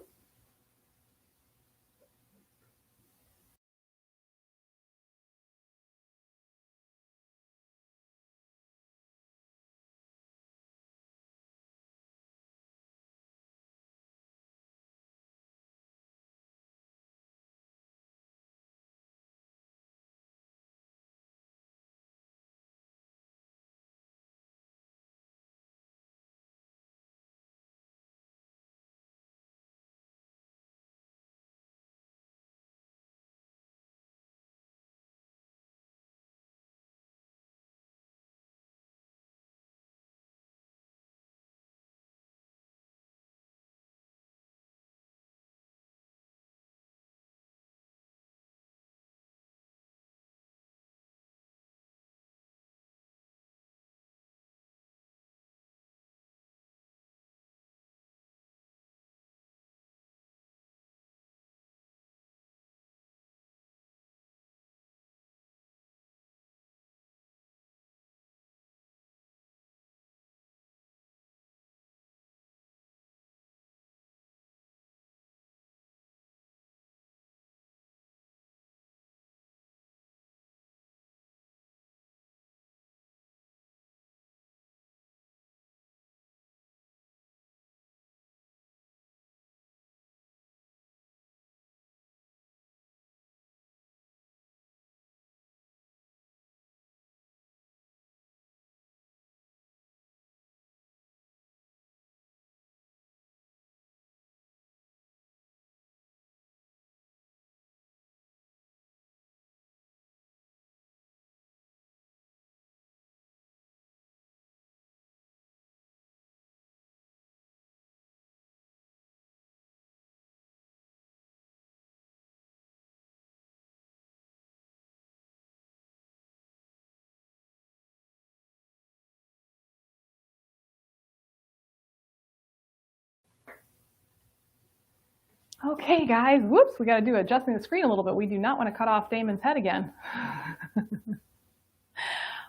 Okay, guys, whoops, we got to do adjusting the screen a little bit. We do not want to cut off Damon's head again.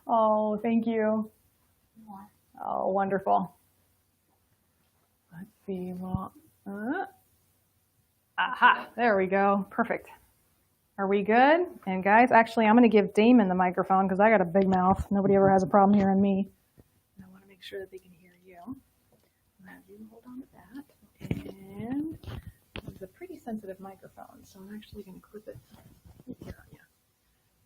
Oh, thank you. Oh, wonderful. Let's see. Well, aha, there we go. Perfect. Are we good? And guys, actually, I'm going to give Damon the microphone because I got a big mouth. Nobody ever has a problem hearing me. And I want to make sure that they can hear you. Now you hold on to that. And it's a pretty sensitive microphone, so I'm actually going to clip it here on you.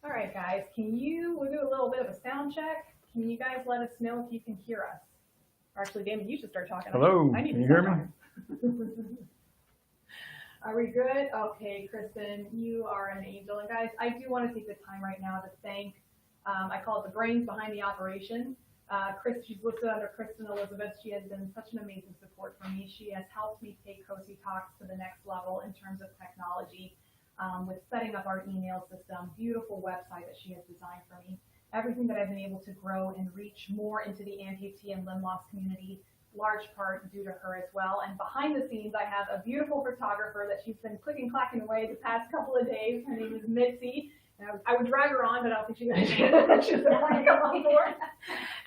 All right, guys, we'll do a little bit of a sound check. Can you guys let us know if you can hear us? Or actually, Damon, you should start talking. Hello, can you hear me? Are we good? Okay, Kristen, you are an angel. And guys, I do want to take the time right now to thank, I call it the brains behind the operation. She's listed under Kristen Elizabeth. She has been such an amazing support for me. She has helped me take Cozy Talks to the next level in terms of technology, with setting up our email system, beautiful website that she has designed for me. Everything that I've been able to grow and reach more into the amputee and limb loss community, large part due to her as well. And behind the scenes, I have a beautiful photographer that she's been clicking, clacking away the past couple of days. Her name is Mitzi. And I would drag her on, but I don't think she's going to want to come on board.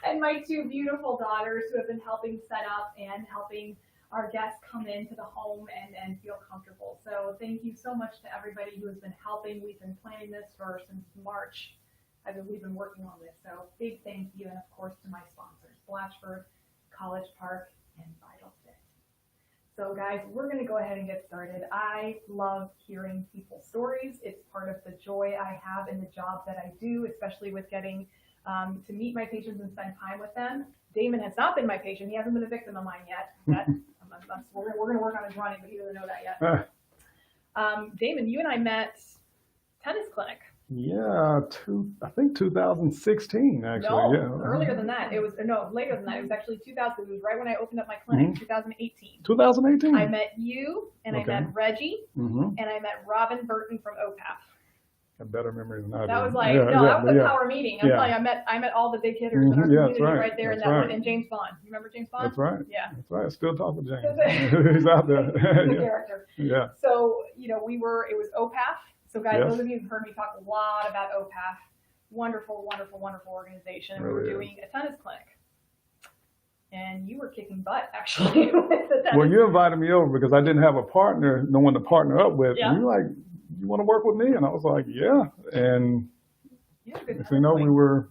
And my two beautiful daughters who have been helping set up and helping our guests come into the home and feel comfortable. So thank you so much to everybody who has been helping. We've been planning this since March. We've been working on this. So big thank you. And of course to my sponsors, Blatchford, College Park, and Vital Fit. So guys, we're going to go ahead and get started. I love hearing people's stories. It's part of the joy I have in the job that I do, especially with getting to meet my patients and spend time with them. Damon has not been my patient. He hasn't been a victim of mine yet. We're going to work on his running, but he doesn't know that yet. Damon, you and I met tennis clinic. Yeah, I think 2016 actually. No, yeah. Earlier than that. Later than that. It was actually 2000. It was right when I opened up my clinic, 2018. 2018. I met you, and Okay. I met Reggie, and I met Robin Burton from OPAF. A better memory than I do. That was like, that was a power meeting. I'm telling you, I met all the big hitters in our community right there in that one. And James Bond. You remember James Bond? That's right. Yeah. That's right. I still talk with James. He's out there. He's a character. Yeah. So, it was OPAF. So guys, Yes. those of you who've heard me talk a lot about OPAF, wonderful, wonderful, wonderful organization. Really we were is. doing a tennis clinic. And you were kicking butt, actually, with the tennis. Well, you invited me over because I didn't have a partner, no one to partner up with. Yeah. And you were like, you want to work with me? And I was like, yeah. And we were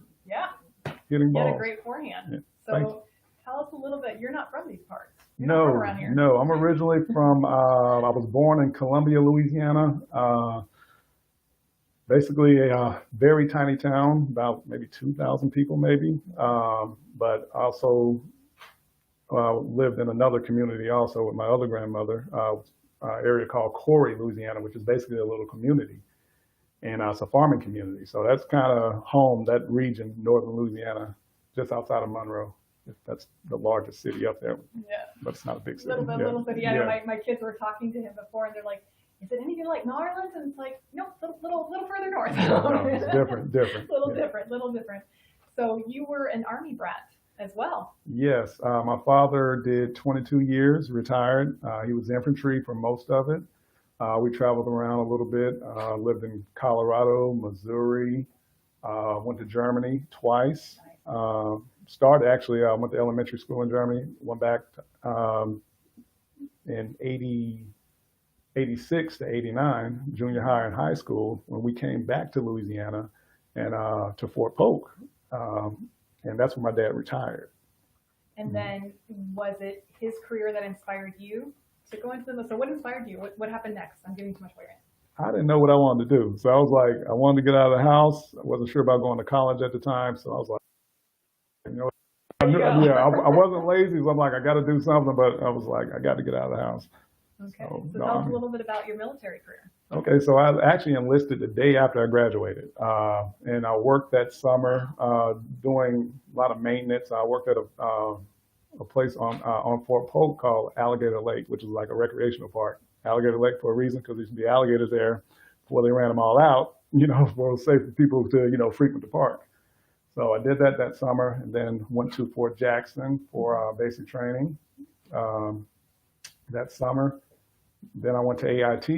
hitting balls. You had a great forehand. Yeah. So tell us a little bit. You're not from these parts. You're No, not from around here. no. I'm originally from, I was born in Columbia, Louisiana. Basically a very tiny town, about maybe 2,000 people maybe. But also lived in another community also with my other grandmother, area called Corey, Louisiana, which is basically a little community. And it's a farming community. So that's kind of home, that region, northern Louisiana, just outside of Monroe. That's the largest city up there. Yeah. But it's not a big city. Little city. Yeah. My kids were talking to him before, and they're like, is it anything like New Orleans? And it's like, nope, little further north. No, it's different. Little different. So you were an Army brat as well. Yes. My father did 22 years, retired. He was infantry for most of it. We traveled around a little bit, lived in Colorado, Missouri, went to Germany twice. Nice. I went to elementary school in Germany, went back in 86 to 89, junior high and high school, when we came back to Louisiana and to Fort Polk. And that's when my dad retired. And then was it his career that inspired you to go into the, so what inspired you? What happened next? I'm giving too much away right now. I didn't know what I wanted to do. So I was like, I wanted to get out of the house. I wasn't sure about going to college at the time. So I was like, I wasn't lazy. So I'm like, I got to do something. But I was like, I got to get out of the house. Okay. So tell us a little bit about your military career. Okay. So I actually enlisted the day after I graduated. And I worked that summer doing a lot of maintenance. I worked at a place on Fort Polk called Alligator Lake, which is like a recreational park. Alligator Lake for a reason, because there used to be alligators there before they ran them all out, for safe for people to, frequent the park. So I did that summer, and then went to Fort Jackson for basic training that summer. Then I went to AIT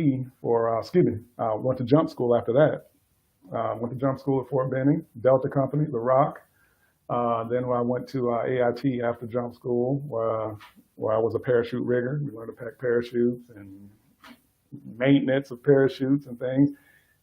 went to jump school after that. Went to jump school at Fort Benning, Delta Company, The Rock. Then I went to AIT after jump school, where I was a parachute rigger. We learned to pack parachutes and maintenance of parachutes and things.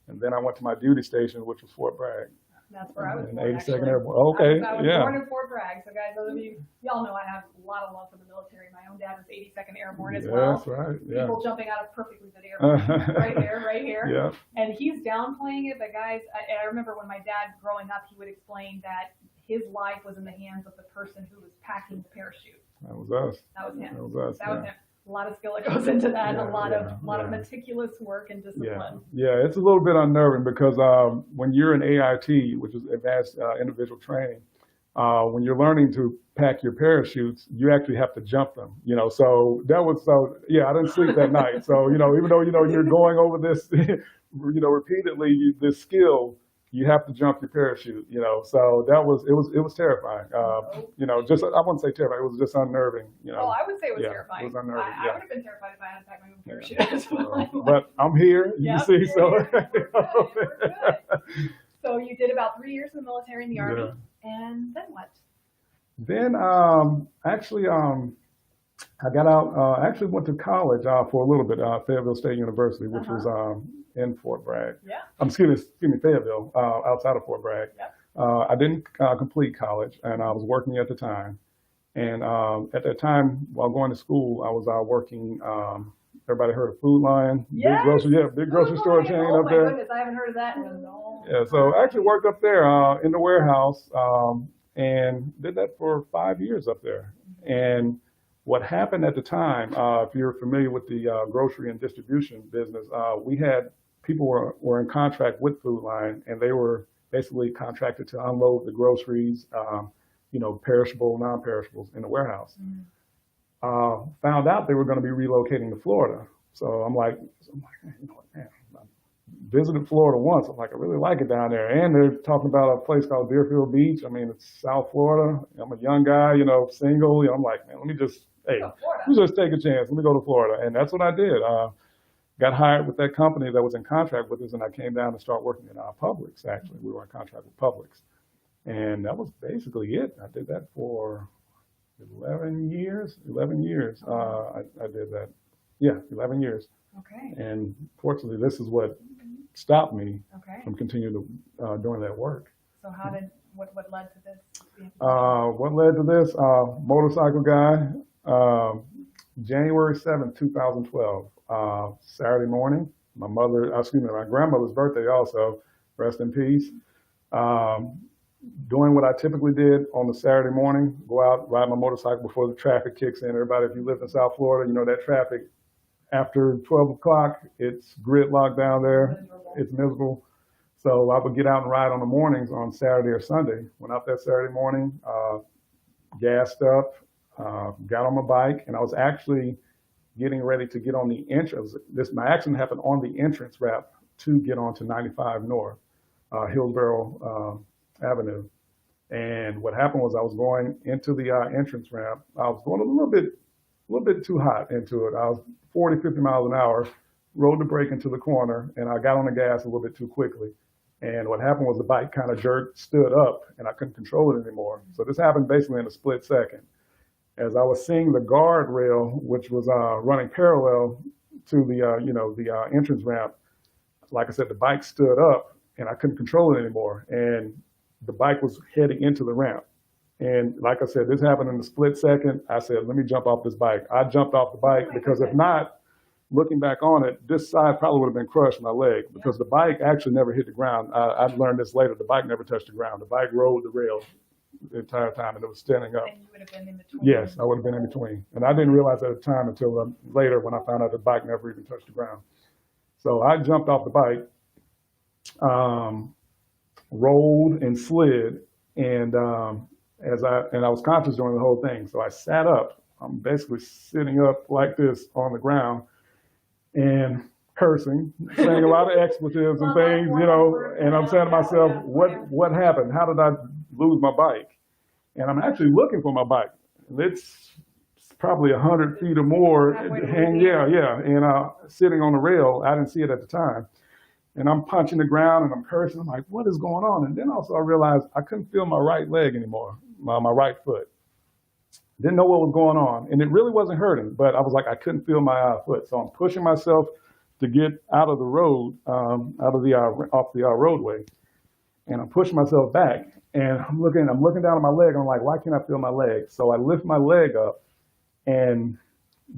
And then I went to my duty station, which was Fort Bragg. That's where I was In born, 82nd actually. Airborne. Okay, I was yeah. born in Fort Bragg. So guys, those of you, y'all know I have a lot of love for the military. My own dad was 82nd Airborne as well. That's right, yeah. People jumping out of perfectly good airplanes right here. Yeah. And he's downplaying it, but guys, I remember when my dad growing up, he would explain that his life was in the hands of the person who was packing the parachute. That was us. That was him. That was us. That was him. A lot of skill that goes into that, Yeah, a lot yeah. of meticulous work and discipline. Yeah, it's a little bit unnerving because when you're in AIT, which is Advanced Individual Training, when you're learning to pack your parachutes, you actually have to jump them. So I didn't sleep that night. So even though you're going over this, repeatedly, this skill. You have to jump your parachute, so it was terrifying. I wouldn't say terrifying, it was just unnerving, Oh, I would say it was Yeah, terrifying. it was unnerving, I yeah. would have been terrified if I had to pack my own parachute as well. But I'm here, you Yep, see, you're so. here. We're good. So you did about 3 years in the military in the Army, and then what? Then, I got out, actually went to college for a little bit, Fayetteville State University, which was in Fort Bragg. Yeah. Excuse me, Fayetteville, outside of Fort Bragg. Yep. I didn't complete college, and I was working at the time. And at that time, while going to school, I was working. Everybody heard of Food Lion? Yes. Big grocery store chain up there. Oh my goodness, I haven't heard of that in a long Yeah, so I actually worked up there in the warehouse and did that for 5 years up there. And what happened at the time, if you're familiar with the grocery and distribution business, we had people were in contract with Food Lion, and they were basically contracted to unload the groceries, perishable, non-perishables in the warehouse. Found out they were going to be relocating to Florida. So I'm like, man, I visited Florida once. I'm like, I really like it down there. And they're talking about a place called Deerfield Beach. I mean, it's South Florida. I'm a young guy, single. I'm like, man, let me just take a chance. Let me go to Florida. And that's what I did. Got hired with that company that was in contract with us, and I came down to start working at Publix, actually. We were in contract with Publix. And that was basically it. I did that for 11 years. I did that. Yeah, 11 years. Okay. And fortunately, this is what stopped me Okay. from continuing to doing that work. So what led to this? What led to this? Motorcycle guy. January 7th, 2012. Saturday morning. My grandmother's birthday also. Rest in peace. Doing what I typically did on the Saturday morning, go out, ride my motorcycle before the traffic kicks in. Everybody, if you live in South Florida, that traffic after 12 o'clock, it's gridlocked down there. It's miserable. So I would get out and ride on the mornings on Saturday or Sunday. Went out that Saturday morning, gassed up, got on my bike, and I was actually getting ready to get on the entrance. My accident happened on the entrance ramp to get onto 95 North, Hillsborough Avenue. And what happened was I was going into the entrance ramp. I was going a little bit too hot into it. I was 40, 50 miles an hour, rode the brake into the corner, and I got on the gas a little bit too quickly. And what happened was the bike kind of stood up, and I couldn't control it anymore. So this happened basically in a split second. As I was seeing the guardrail, which was running parallel to the entrance ramp, like I said, the bike stood up, and I couldn't control it anymore. And the bike was heading into the ramp. And like I said, this happened in a split second. I said, let me jump off this bike. I jumped off the bike because if not, looking back on it, this side probably would have been crushed my leg because the bike actually never hit the ground. I learned this later. The bike never touched the ground. The bike rode the rail the entire time, and it was standing up. And you would have been in between. Yes, I would have been in between. And I didn't realize at the time until later when I found out the bike never even touched the ground. So I jumped off the bike, rolled and slid, and I was conscious during the whole thing. So I sat up. I'm basically sitting up like this on the ground and cursing, saying a lot of expletives and things, and I'm saying to myself, what happened? How did I lose my bike? And I'm actually looking for my bike. And it's probably 100 feet or more. Halfway to And Louisiana. and sitting on the rail. I didn't see it at the time. And I'm punching the ground and I'm cursing. I'm like, what is going on? And then also I realized I couldn't feel my right leg anymore, my right foot. Didn't know what was going on. And it really wasn't hurting, but I was like, I couldn't feel my foot. So I'm pushing myself to get out of the road, off the roadway. And I'm pushing myself back. And I'm looking down at my leg. I'm like, why can't I feel my leg? So I lift my leg up, and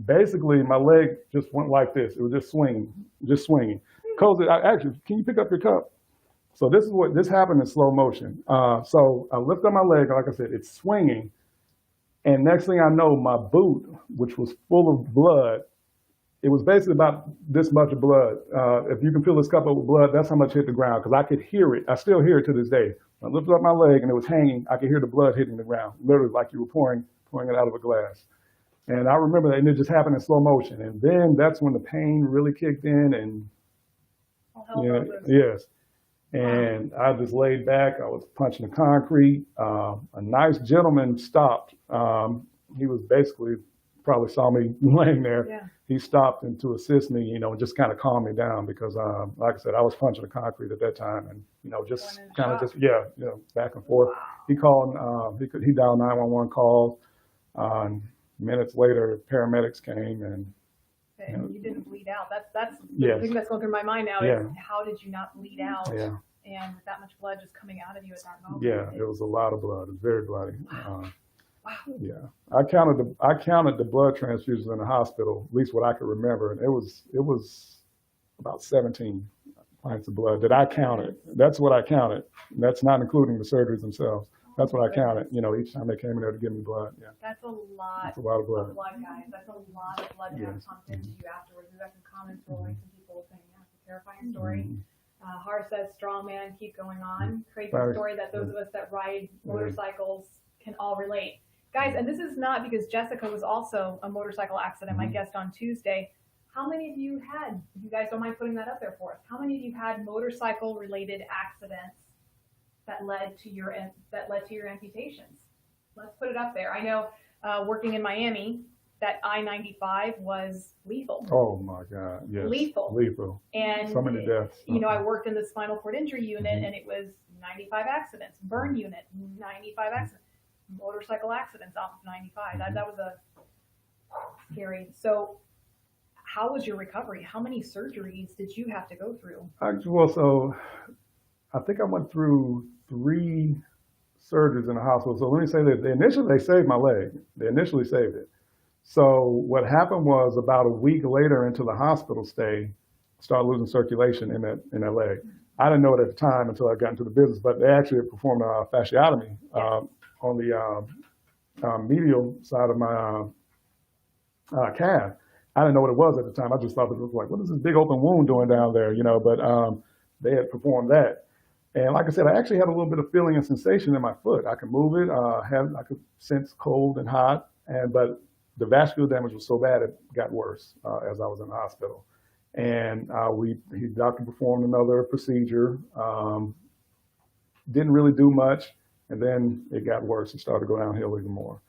basically my leg just went like this. It was just swinging. Cozy, actually, can you pick up your cup? So this happened in slow motion. So I lift up my leg, like I said, it's swinging. And next thing I know, my boot, which was full of blood, it was basically about this much of blood. If you can fill this cup up with blood, that's how much hit the ground, because I could hear it. I still hear it to this day. I lifted up my leg and it was hanging. I could hear the blood hitting the ground, literally like you were pouring it out of a glass. And I remember that, and it just happened in slow motion. And then that's when the pain really kicked in, and yes. And I just laid back. I was punching the concrete. A nice gentleman stopped. He was basically probably saw me laying there. Yeah. He stopped and to assist me, and just kind of calm me down, because, like I said, I was punching the concrete at that time, and just kind of back and forth. Wow. He called. He dialed 911 calls. Minutes later, paramedics came, and you didn't bleed out. That's yes. the thing that's going through my mind now. Yeah. Is how did you not bleed out? Yeah. And with that much blood just coming out of you at that moment. Yeah, it was a lot of blood. It was very bloody. Wow. Yeah, I counted the blood transfusions in the hospital, at least what I could remember, and it was about 17 pints of blood that I counted. That's what I counted. That's not including the surgeries themselves. That's what I counted. Each time they came in there to give me blood. Yeah. That's a lot. That's a lot of blood. Guys. That's a lot of blood to have pumped into you afterwards. We've got some comments rolling. Some people saying, "Yeah, it's a terrifying story." Har says, "Strong man, keep going on." Crazy story that those of us that ride motorcycles can all relate. Guys, and this is not because Jessica was also a motorcycle accident, my guest on Tuesday. How many of you had, if you guys don't mind putting that up there for us, how many of you had motorcycle-related accidents that led to your amputations? Let's put it up there. I know working in Miami, that I-95 was lethal. Oh my God, yes. Lethal. And so many deaths. I worked in the spinal cord injury unit, and it was 95 accidents. Burn unit, 95 accidents. Motorcycle accidents off of 95. That was a scary. So how was your recovery? How many surgeries did you have to go through? So I think I went through 3 surgeries in the hospital. So let me say that initially they saved my leg. They initially saved it. So what happened was, about a week later into the hospital stay, I started losing circulation in that leg. I didn't know it at the time until I got into the business, but they actually performed a fasciotomy on the medial side of my calf. I didn't know what it was at the time. I just thought it was like, what is this big open wound doing down there? But they had performed that. And like I said, I actually had a little bit of feeling and sensation in my foot. I could move it. I could sense cold and hot. But the vascular damage was so bad it got worse as I was in the hospital. And the doctor performed another procedure. Didn't really do much. And then it got worse. It started to go downhill even more.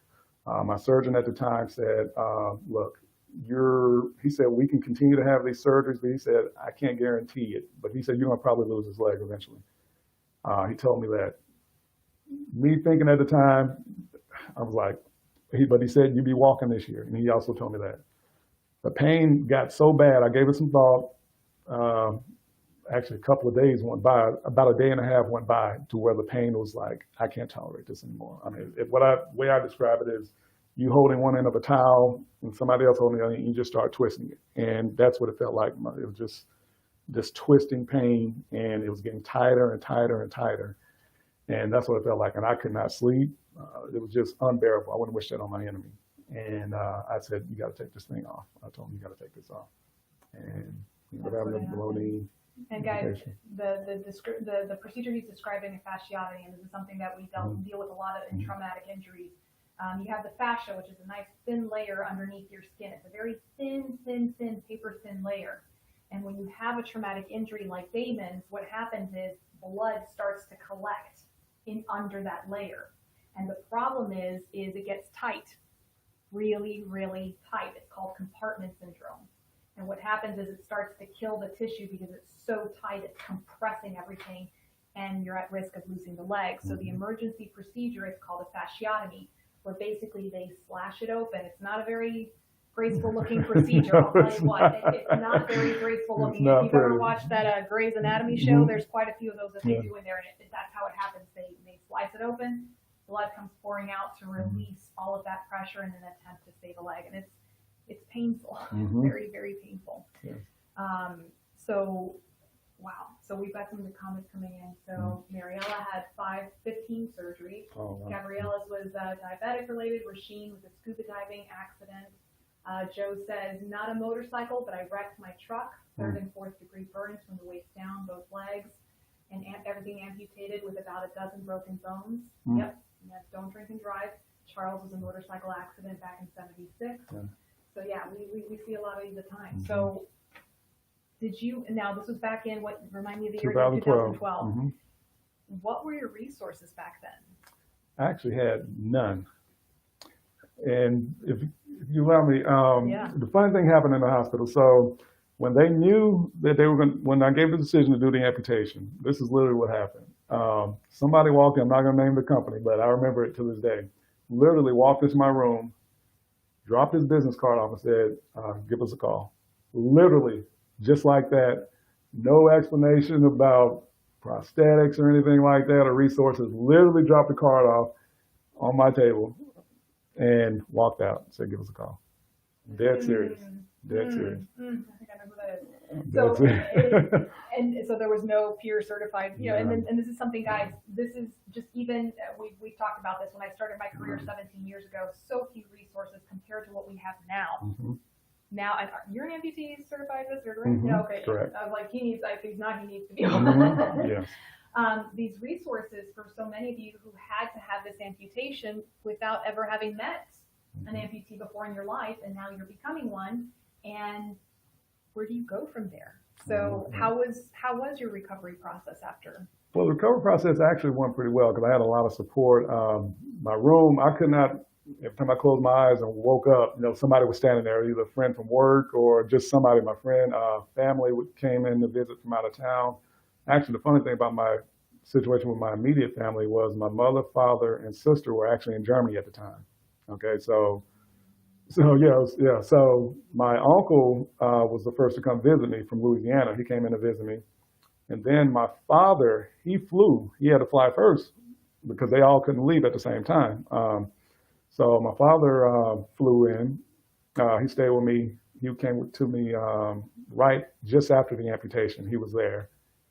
My surgeon at the time said, look, he said, we can continue to have these surgeries, but he said, I can't guarantee it. But he said, you're going to probably lose his leg eventually. He told me that. Me thinking at the time, I was like, but he said, you'll be walking this year. And he also told me that. The pain got so bad, I gave it some thought. Actually, a couple of days went by, about a day and a half went by, to where the pain was like, I can't tolerate this anymore. I mean, the way I describe it is, you holding one end of a towel and somebody else holding the other, and you just start twisting it. And that's what it felt like. It was just this twisting pain, and it was getting tighter and tighter and tighter. And that's what it felt like. And I could not sleep. It was just unbearable. I wouldn't wish that on my enemy. And I said, you got to take this thing off. I told him, you got to take this off. And without a below knee. And guys, the procedure he's describing is fasciotomy, and this is something that we deal with a lot of in traumatic injuries. You have the fascia, which is a nice thin layer underneath your skin. It's a very thin, paper thin layer. And when you have a traumatic injury like Damon's, what happens is blood starts to collect in under that layer. And the problem is it gets tight. really, really tight. It's called compartment syndrome. And what happens is it starts to kill the tissue because it's so tight, it's compressing everything, and you're at risk of losing the leg. So the emergency procedure is called a fasciotomy, where basically they slash it open. It's not a very graceful looking procedure, I'll tell you what. It's not very graceful looking. If you've ever watched that Grey's Anatomy show, there's quite a few of those that they do in there, and that's how it happens. They slice it open, blood comes pouring out to release all of that pressure in an attempt to save a leg. And it's painful, very, very painful. Yeah. So, wow. So we've got some of the comments coming in. So Mariella had 15 surgeries. Oh, wow. Gabriella's was diabetic related. Rasheen was a scuba diving accident. Joe says, not a motorcycle, but I wrecked my truck, 3rd and 4th degree burns from the waist down, both legs, and everything amputated with about a dozen broken bones. Yep. And that's don't drink and drive. Charles was a motorcycle accident back in 76. Yeah. So yeah, we see a lot of these at times. So did you, now this was back in, what, remind me of the year? 2012. What were your resources back then? I actually had none. And if you allow me, the funny thing happened in the hospital. So when they knew that they were going, when I gave the decision to do the amputation, this is literally what happened. Somebody walked in, I'm not going to name the company, but I remember it to this day, literally walked into my room, dropped his business card off and said, give us a call. Literally, just like that. No explanation about prosthetics or anything like that or resources. Literally dropped the card off on my table and walked out and said, give us a call. Dead serious. Dead serious. I think I know who that is. So, and so there was no peer certified, you know, and this is something, guys, this is just even, we've talked about this when I started my career 17 years ago, so few resources compared to what we have now. Now, you're an amputee certified visitor, right? No, okay. Correct. I was like, he needs, if he's not, he needs to be on. Yes. These resources for so many of you who had to have this amputation without ever having met an amputee before in your life, and now you're becoming one, and where do you go from there? So how was your recovery process after? Well, the recovery process actually went pretty well because I had a lot of support. My room, I could not, every time I closed my eyes and woke up, you know, somebody was standing there, either a friend from work or just somebody, my friend, family came in to visit from out of town. Actually, the funny thing about my situation with my immediate family was my mother, father, and sister were actually in Germany at the time. Okay, so yeah. So my uncle was the first to come visit me from Louisiana. He came in to visit me. And then my father, he flew. He had to fly first because they all couldn't leave at the same time. So my father flew in. He stayed with me. He came to me right just after the amputation. He was there.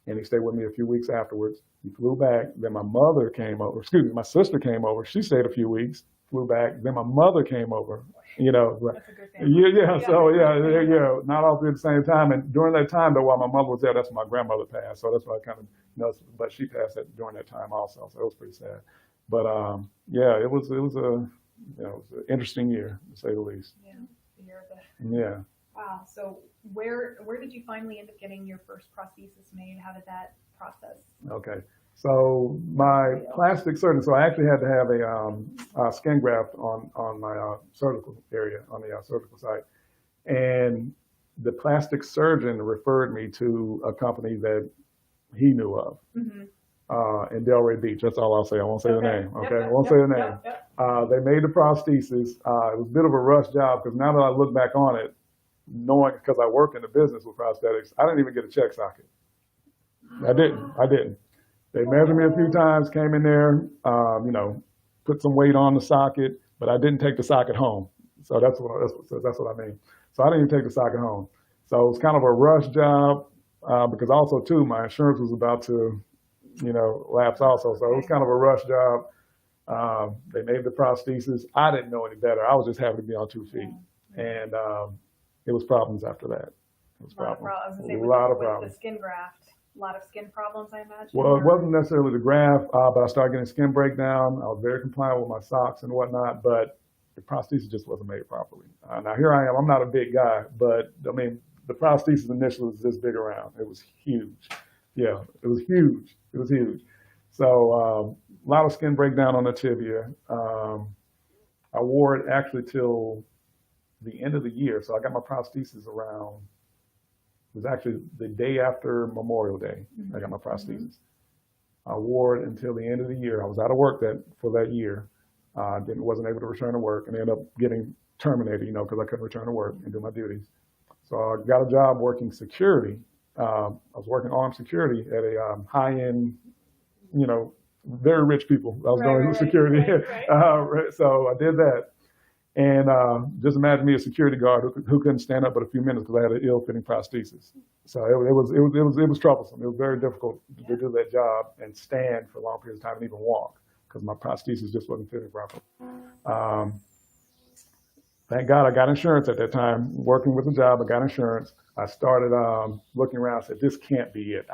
And he stayed with me a few weeks afterwards. He flew back. Then my mother came over. My sister came over. She stayed a few weeks, flew back. Then my mother came over. You know, that's a good thing. Yeah. Not all at the same time. And during that time, though, while my mother was there, that's when my grandmother passed. So that's why I kind of, you know, but she passed during that time also. So it was pretty sad. But yeah, it was an interesting year, to say the least. Yeah, the year of the. Yeah. Wow. So where did you finally end up getting your first prosthesis made? How did that process? Okay. So my plastic surgeon, so I actually had to have a skin graft on my cervical area, on the cervical site. And the plastic surgeon referred me to a company that he knew of in Delray Beach. That's all I'll say. I won't say the name. Okay, I won't say the name. They made the prosthesis. It was a bit of a rush job because now that I look back on it, knowing, because I work in the business with prosthetics, I didn't even get a check socket. I didn't. They measured me a few times, came in there, you know, put some weight on the socket, but I didn't take the socket home. So that's what I mean. So I didn't even take the socket home. So it was kind of a rush job because also too, my insurance was about to, you know, lapse also. So it was kind of a rush job. They made the prosthesis. I didn't know any better. I was just happy to be on 2 feet. And it was problems after that. It was problems. A lot of problems. The skin graft. A lot of skin problems, I imagine? Well, it wasn't necessarily the graft, but I started getting skin breakdown. I was very compliant with my socks and whatnot, but the prosthesis just wasn't made properly. Now here I am. I'm not a big guy, but I mean, the prosthesis initially was this big around. It was huge. Yeah, it was huge. It was huge. So a lot of skin breakdown on the tibia. I wore it actually till the end of the year. So I got my prosthesis around, it was actually the day after Memorial Day. I got my prosthesis. I wore it until the end of the year. I was out of work for that year. Wasn't able to return to work and ended up getting terminated, because I couldn't return to work and do my duties. So I got a job working security. I was working armed security at a high-end, very rich people. I was doing security. So I did that. And just imagine me a security guard who couldn't stand up but a few minutes because I had an ill-fitting prosthesis. So it was troublesome. It was very difficult to do that job and stand for long periods of time and even walk because my prosthesis just wasn't fitting properly. Thank God I got insurance at that time. Working with the job, I got insurance. I started looking around. Said, "This can't be it.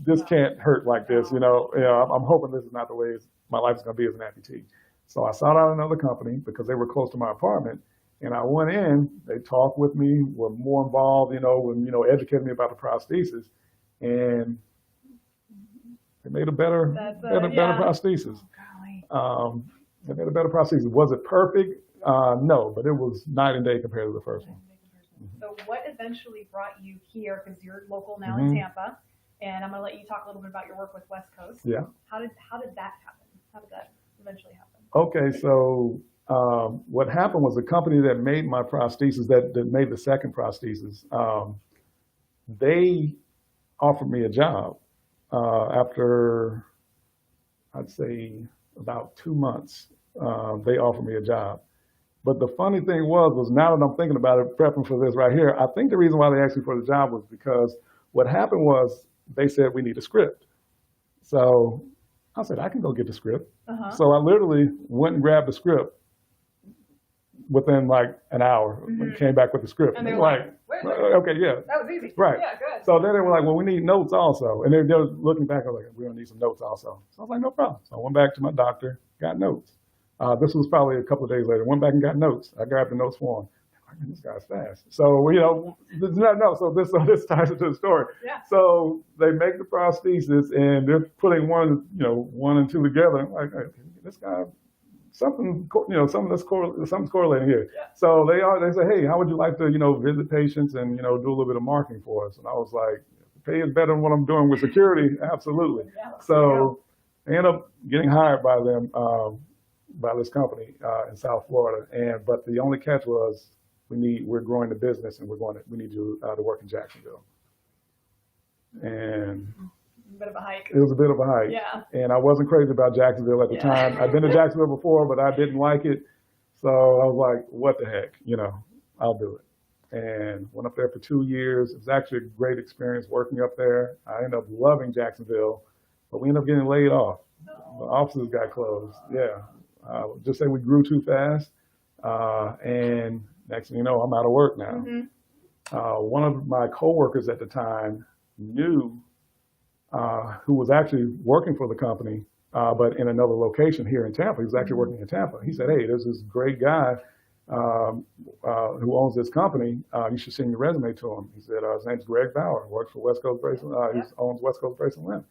This can't hurt like this. I'm hoping this is not the way my life is going to be as an amputee." So I sought out another company because they were close to my apartment, and I went in. They talked with me, were more involved, educated me about the prosthesis, and they made a better prosthesis. They made a better prosthesis. Was it perfect? No, but it was night and day compared to the first one. So what eventually brought you here? Because you're local now in Tampa, and I'm going to let you talk a little bit about your work with West Coast. Yeah. How did that happen? How did that eventually happen? Okay, so what happened was the company that made my prosthesis, that made the second prosthesis, they offered me a job after, I'd say, about 2 months. They offered me a job. But the funny thing was now that I'm thinking about it, prepping for this right here, I think the reason why they asked me for the job was because what happened was they said we need a script. So I said, I can go get the script. So I literally went and grabbed the script within like an hour and came back with the script. And they were like, okay, yeah. That was easy. Right. Yeah, good. So then they were like, well, we need notes also. And they were looking back, I was like, we're going to need some notes also. So I was like, no problem. So I went back to my doctor, got notes. This was probably a couple of days later. Went back and got notes. I grabbed the notes for him. This guy's fast. So, so this ties into the story. Yeah. So they make the prosthesis and they're putting one and two together. I'm like, hey, this guy, something's correlating here. Yeah. So they say, hey, how would you like to, visit patients and, do a little bit of marketing for us? And I was like, pay is better than what I'm doing with security. Absolutely. Yeah, so I ended up getting hired by them, by this company in South Florida. But the only catch was, we're growing the business and we need you to work in Jacksonville. And a bit of a hike. It was a bit of a hike. Yeah. And I wasn't crazy about Jacksonville at the time. I'd been to Jacksonville before, but I didn't like it. So I was like, what the heck, I'll do it. And went up there for 2 years. It was actually a great experience working up there. I ended up loving Jacksonville, but we ended up getting laid off. The offices got closed. Yeah. Just say we grew too fast. And next thing you know, I'm out of work now. One of my coworkers at the time knew who was actually working for the company, but in another location here in Tampa. He was actually working in Tampa. He said, hey, there's this great guy who owns this company. You should send your resume to him. He said, his name's Greg Bauer, works for West Coast Bracelet. He owns West Coast Bracelet Limb.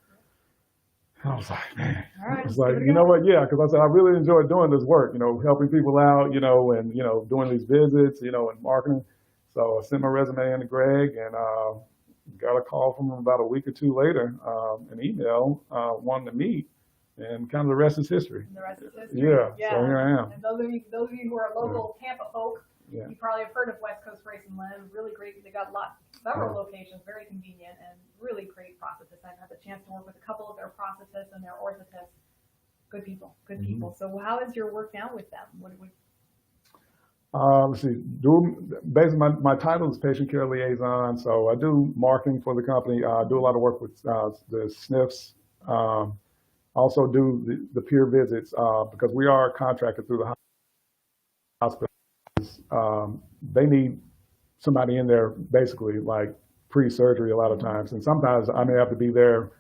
I was like, man, I was like, you know what? Yeah, because I said, I really enjoy doing this work, helping people out, and, doing these visits, and marketing. So I sent my resume in to Greg and got a call from him about a week or two later, an email, wanting to meet, and kind of the rest is history. The rest is history. Yeah, so here I am. And those of you who are local Tampa folk, you probably have heard of West Coast Brace and Limb. Really great. They got several locations, very convenient, and really great prosthetists. I've had the chance to work with a couple of their prosthetists and their orthotists. Good people, people. So how is your work now with them? Let's see. Basically, my title is patient care liaison. So I do marketing for the company. I do a lot of work with the SNFs. Also do the peer visits because we are contracted through the hospital. They need somebody in there basically like pre-surgery a lot of times, and sometimes I may have to be there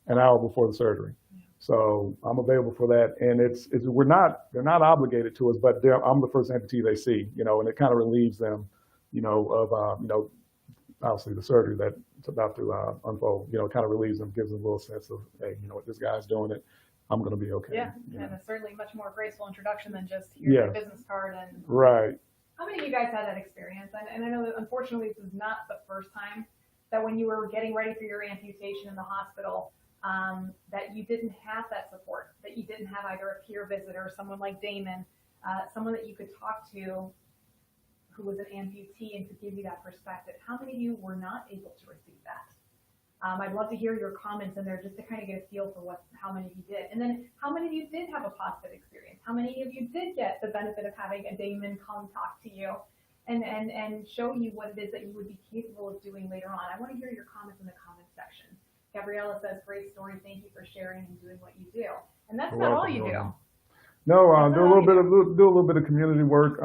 an hour before the surgery. So I'm available for that, and they're not obligated to us, but I'm the first amputee they see, and it kind of relieves them, of obviously the surgery that's about to unfold, kind of relieves them, gives them a little sense of, hey, this guy's doing it. I'm going to be okay. Yeah, you and know? it's certainly a much more graceful introduction than just here's your Yes. business card. And Right. how many of you guys had that experience? And I know that unfortunately this is not the first time that when you were getting ready for your amputation in the hospital, that you didn't have that support, that you didn't have either a peer visitor, someone like Daymon, someone that you could talk to who was an amputee and could give you that perspective. How many of you were not able to receive that? I'd love to hear your comments in there just to kind of get a feel for how many of you did. And then how many of you did have a positive experience? How many of you did get the benefit of having a Daymon come talk to you and show you what it is that you would be capable of doing later on? I want to hear your comments in the comment section. Gabriella says, great story. Thank you for sharing and doing what you do. And that's not all you do. No, do a little bit of community work.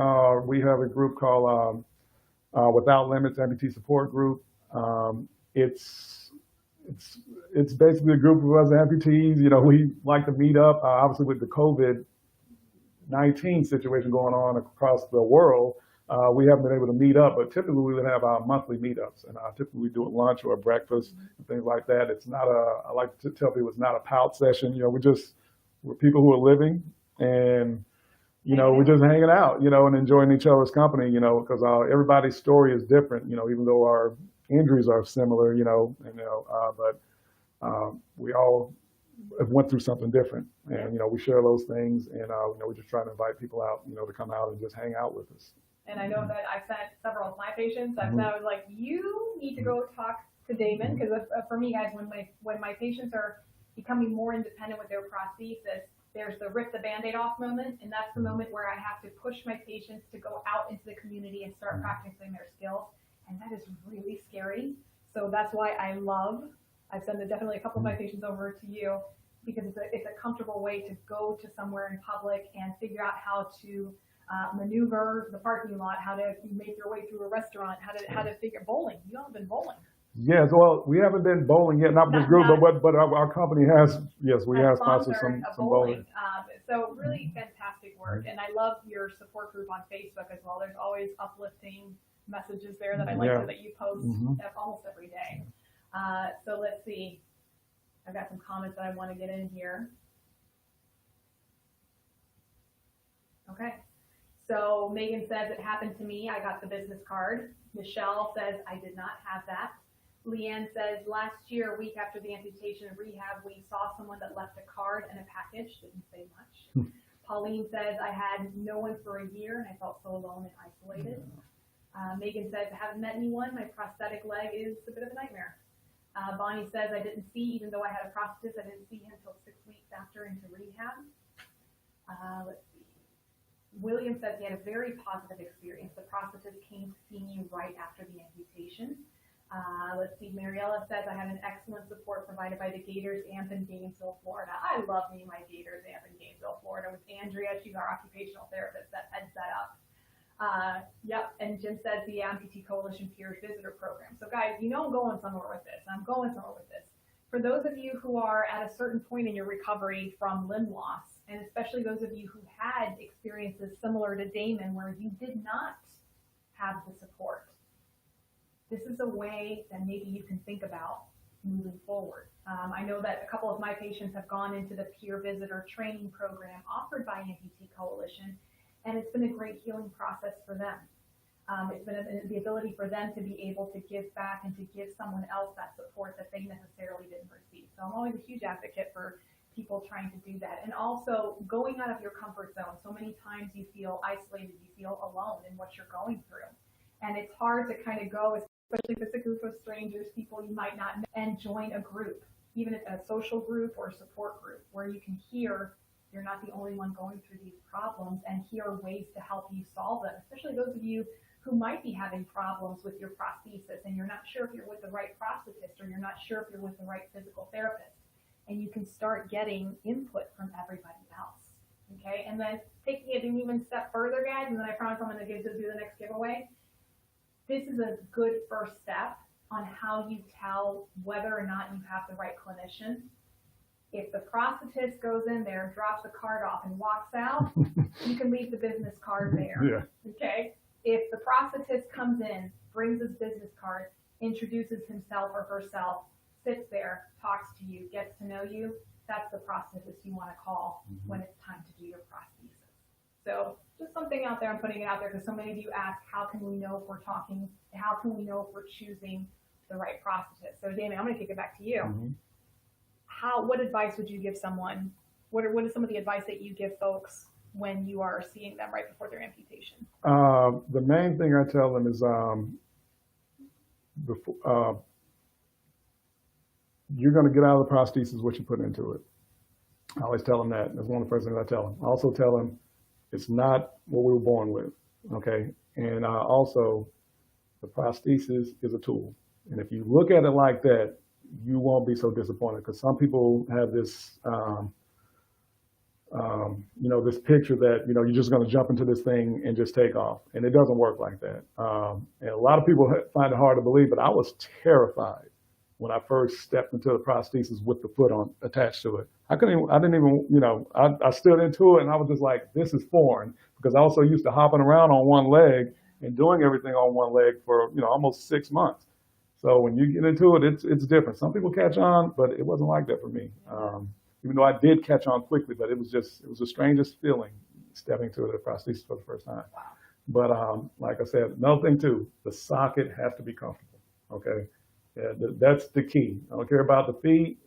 We have a group called Without Limits Amputee Support Group. It's basically a group of us amputees. You know, we like to meet up. Obviously, with the COVID-19 situation going on across the world, we haven't been able to meet up. But typically, we would have our monthly meetups, and typically we do a lunch or a breakfast and things like that. It's not I like to tell people it's not a pout session. You know, we're people who are living, and you know, we're just hanging out, you know, and enjoying each other's company, you know, because everybody's story is different, you know, even though our injuries are similar, but we all have went through something different, and you know, we share those things, and we just try to invite people out, you know, to come out and just hang out with us. And I know that I've sent several of my patients. I was like, you need to go talk to Daymon, because for me, guys, when my patients are becoming more independent with their prosthesis, there's the rip the Band-Aid off moment, and that's the moment where I have to push my patients to go out into the community and start practicing their skills, and that is really scary. So that's why I've sent definitely a couple of my patients over to you, because it's a comfortable way to go to somewhere in public and figure out how to maneuver the parking lot, how to make your way through a restaurant, how to figure bowling. You haven't been bowling. Yes, well, we haven't been bowling yet, not with this group, but our company has, yes, we have sponsored some bowling. So really fantastic work, and I love your support group on Facebook as well. There's always uplifting messages there that I like that you post almost every day. So let's see. I've got some comments that I want to get in here. Okay. So Megan says, it happened to me. I got the business card. Michelle says, I did not have that. Leanne says, last year, a week after the amputation and rehab, we saw someone that left a card and a package. Didn't say much. Pauline says, I had no one for a year and I felt so alone and isolated. Megan says, I haven't met anyone. My prosthetic leg is a bit of a nightmare. Bonnie says, I didn't see, even though I had a prosthetist, I didn't see him until 6 weeks after into rehab. Let's see. William says he had a very positive experience. The prosthetist came to see me right after the amputation. Let's see. Mariella says, I had an excellent support provided by the Gators AMP in Gainesville, Florida. I love me my Gators AMP in Gainesville, Florida with Andrea. She's our occupational therapist that heads that up. Yep, and Jim says the Amputee Coalition Peers Visitor Program. So guys, you know I'm going somewhere with this. For those of you who are at a certain point in your recovery from limb loss, and especially those of you who had experiences similar to Daymon where you did not have the support, this is a way that maybe you can think about moving forward. I know that a couple of my patients have gone into the peer visitor training program offered by Amputee Coalition, and it's been a great healing process for them. It's been the ability for them to be able to give back and to give someone else that support that they necessarily didn't receive. So I'm always a huge advocate for people trying to do that. And also going out of your comfort zone. So many times you feel isolated, you feel alone in what you're going through. And it's hard to kind of go, especially if it's a group of strangers, people you might not know, and join a group, even a social group or a support group, where you can hear you're not the only one going through these problems and hear ways to help you solve them, especially those of you who might be having problems with your prosthesis and you're not sure if you're with the right prosthetist or you're not sure if you're with the right physical therapist. And you can start getting input from everybody else. Okay, and then taking it an even step further, guys, and then I promise I'm going to do the next giveaway. This is a good first step on how you tell whether or not you have the right clinician. If the prosthetist goes in there, drops the card off and walks out, you can leave the business card there. Yeah. Okay? If the prosthetist comes in, brings his business card, introduces himself or herself, sits there, talks to you, gets to know you, that's the prosthetist you want to call when it's time to do your prosthesis. So just something out there, I'm putting it out there because so many of you ask, how can we know if we're choosing the right prosthetist? So Damon, I'm going to kick it back to you. What advice would you give someone? What is some of the advice that you give folks when you are seeing them right before their amputation? The main thing I tell them is you're going to get out of the prosthesis what you put into it. I always tell them that. That's one of the first things I tell them. I also tell them it's not what we were born with, okay? And also, the prosthesis is a tool. And if you look at it like that, you won't be so disappointed, because some people have this, this picture that, you're just going to jump into this thing and just take off. And it doesn't work like that. And a lot of people find it hard to believe, but I was terrified when I first stepped into the prosthesis with the foot attached to it. I stood into it and I was just like, this is foreign, because I also used to hopping around on one leg and doing everything on one leg for, almost 6 monts. So when you get into it, it's different. Some people catch on, but it wasn't like that for me. Even though I did catch on quickly, but it was the strangest feeling stepping to the prosthesis for the first time. But like I said, another thing too, the socket has to be comfortable, okay? Yeah, that's the key. I don't care about the feet.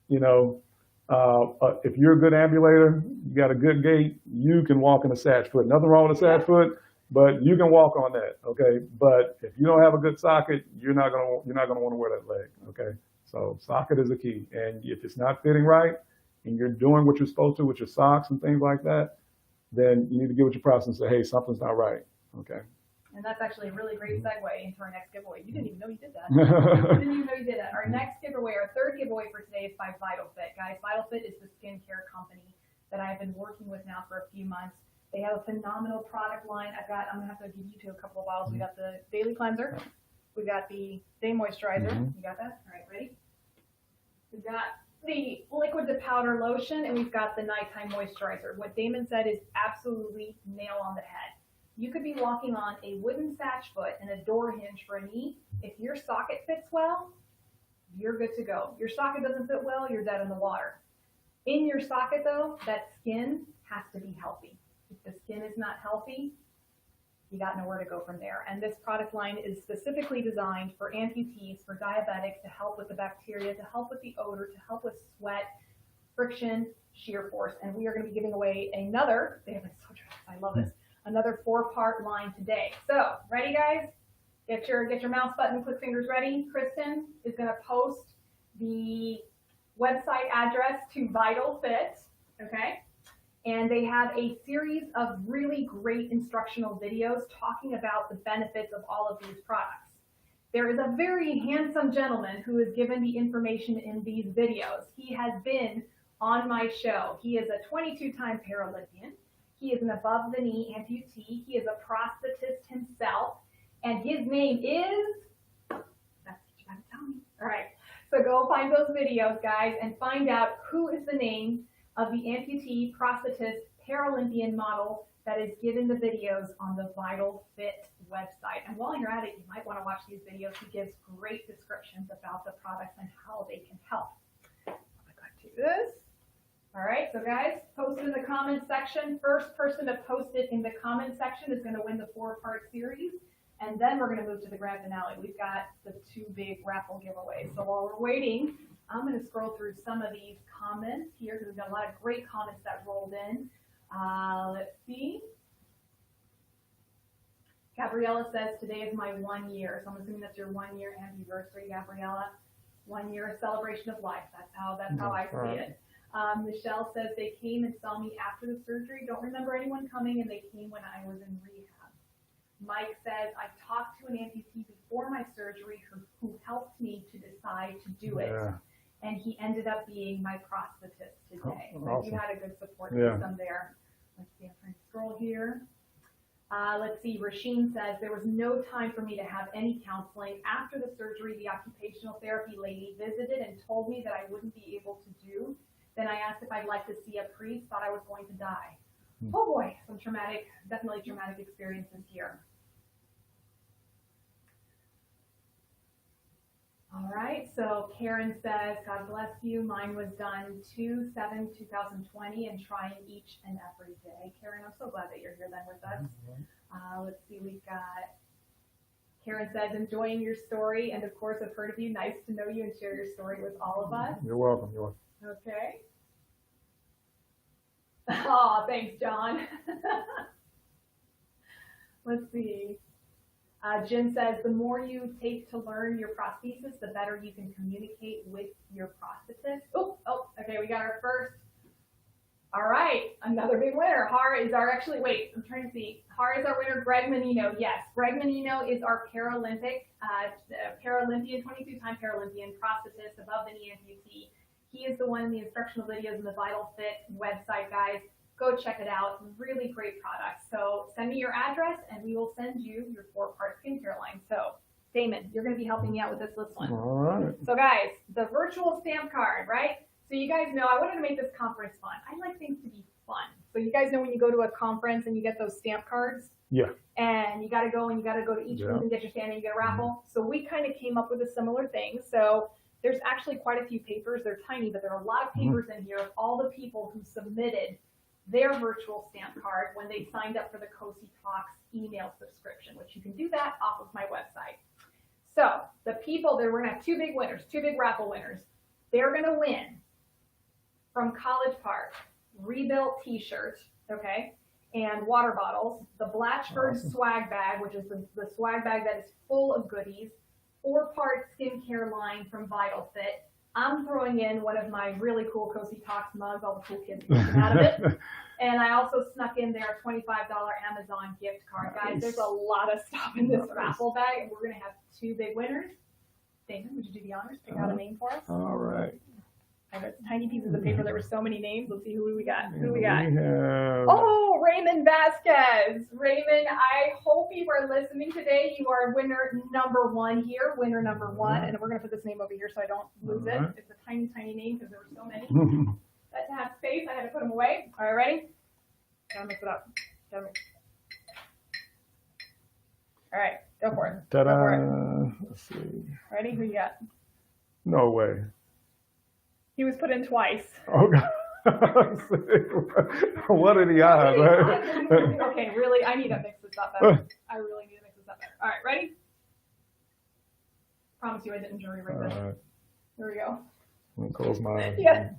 If you're a good ambulator, you got a good gait, you can walk in a satch foot. Nothing wrong with a satch foot, but you can walk on that, okay? But if you don't have a good socket, you're not gonna want to wear that leg, okay? So socket is the key. And if it's not fitting right, and you're doing what you're supposed to with your socks and things like that, then you need to get with your process and say, hey, something's not right, okay? And that's actually a really great segue into our next giveaway. You didn't even know you did that. Our next giveaway, our third giveaway for today is by VitalFit. Guys, VitalFit is the skincare company that I've been working with now for a few months. They have a phenomenal product line. I'm going to have to give you two a couple of bottles. We got the Daily Cleanser. We got the Day Moisturizer. You got that? All right, ready? We've got the liquid to powder lotion, and we've got the nighttime moisturizer. What Damon said is absolutely nail on the head. You could be walking on a wooden satch foot and a door hinge for a knee. If your socket fits well, you're good to go. Your socket doesn't fit well, you're dead in the water. In your socket though, that skin has to be healthy. If the skin is not healthy, you got nowhere to go from there. And this product line is specifically designed for amputees, for diabetics, to help with the bacteria, to help with the odor, to help with sweat, friction, shear force. And we are going to be giving away another, I love this, another 4-part line today. So, ready guys? Get your mouse button and click fingers ready. Kristen is going to post the website address to VitalFit, okay? And they have a series of really great instructional videos talking about the benefits of all of these products. There is a very handsome gentleman who is given the information in these videos. He has been on my show. He is a 22-time Paralympian. He is an above-the-knee amputee. He is a prosthetist himself. And his name is, that's what you gotta tell me. All right, so go find those videos, guys, and find out who is the name of the amputee, prosthetist, Paralympian model that is given the videos on the VitalFit website. And while you're at it, you might want to watch these videos. He gives great descriptions about the products and how they can help. I'm gonna do this. All right, so guys, post it in the comment section. First person to post it in the comment section is going to win the 4-part series. And then we're going to move to the grand finale. We've got the 2 big raffle giveaways. So while we're waiting, I'm going to scroll through some of these comments here because we've got a lot of great comments that rolled in. Let's see. Gabriella says, today is my 1 year. So I'm assuming that's your 1-year anniversary, Gabriella. 1 year celebration of life. That's how I see it. Michelle says, they came and saw me after the surgery. Don't remember anyone coming, and they came when I was in rehab. Mike says, I talked to an amputee before my surgery who helped me to decide to do it. And he ended up being my prosthetist today. So awesome. You had a good support system there. Let's see, I'm trying to scroll here. Let's see, Rasheen says, there was no time for me to have any counseling. After the surgery, the occupational therapy lady visited and told me that I wouldn't be able to do. Then I asked if I'd like to see a priest, thought I was going to die. Oh boy, some definitely traumatic experiences here. All right, so Karen says, God bless you. Mine was done 2/7/2020 and trying each and every day. Karen, I'm so glad that you're here then with us. Let's see, we've got, Karen says, enjoying your story, and of course, I've heard of you. Nice to know you and share your story with all of us. You're welcome. You're welcome. Okay. Oh, thanks, John. Let's see. Jim says, the more you take to learn your prosthesis, the better you can communicate with your prosthetist. Oh, okay, we got our first. All right, another big winner. Hara is our, actually, wait, I'm trying to see. Hara is our winner. Greg Menino, yes. Greg Menino is our Paralympian, 22-time Paralympian prosthetist, above the knee amputee. He is the one in the instructional videos in the Vital Fit website, guys. Go check it out. Really great product. So send me your address and we will send you your 4-part skincare line. So Damon, you're going to be helping me out with this one. All right. So guys, the virtual stamp card, right? So you guys know I wanted to make this conference fun. I like things to be fun. So you guys know when you go to a conference and you get those stamp cards? Yeah. And you got to go to each booth and get your stand and you get a raffle. So we kind of came up with a similar thing. So there's actually quite a few papers. They're tiny, but there are a lot of papers in here of all the people who submitted their virtual stamp card when they signed up for the Cozy Talks email subscription, which you can do that off of my website. So the people, we're going to have two big winners, two big raffle winners. They're going to win from College Park, rebuilt t-shirt, okay, and water bottles, the Blatchford swag bag, which is the swag bag that is full of goodies, 4-part skincare line from Vital Fit. I'm throwing in one of my really cool Cozy Talks mugs, all the cool kids can out of it. And I also snuck in there a $25 Amazon gift card. Nice. Guys, there's a lot of stuff in this raffle bag, and we're going to have two big winners. Damon, would you do the honors? Pick out a name for us. All right. I got tiny pieces of paper. There were so many names. Let's see who we got. Who we We got? have... Oh, Raymond Vasquez. Raymond, I hope you are listening today. You are winner number 1 here, winner number 1. And we're going to put this name over here so I don't lose it. It's a tiny, tiny name because there were so many. But to have space, I had to put them away. All right, ready? Gotta mix it up. All right, go for it. Ta-da. Go for it. Let's see. Ready? Who you got? No way. He was put in twice. Oh, God. What are the odds, right? Okay, really, I need to mix this up better. I really need to mix this up better. All right, ready? Promise you I didn't jury rig this. Here we go. I'm gonna close my eyes. Yeah.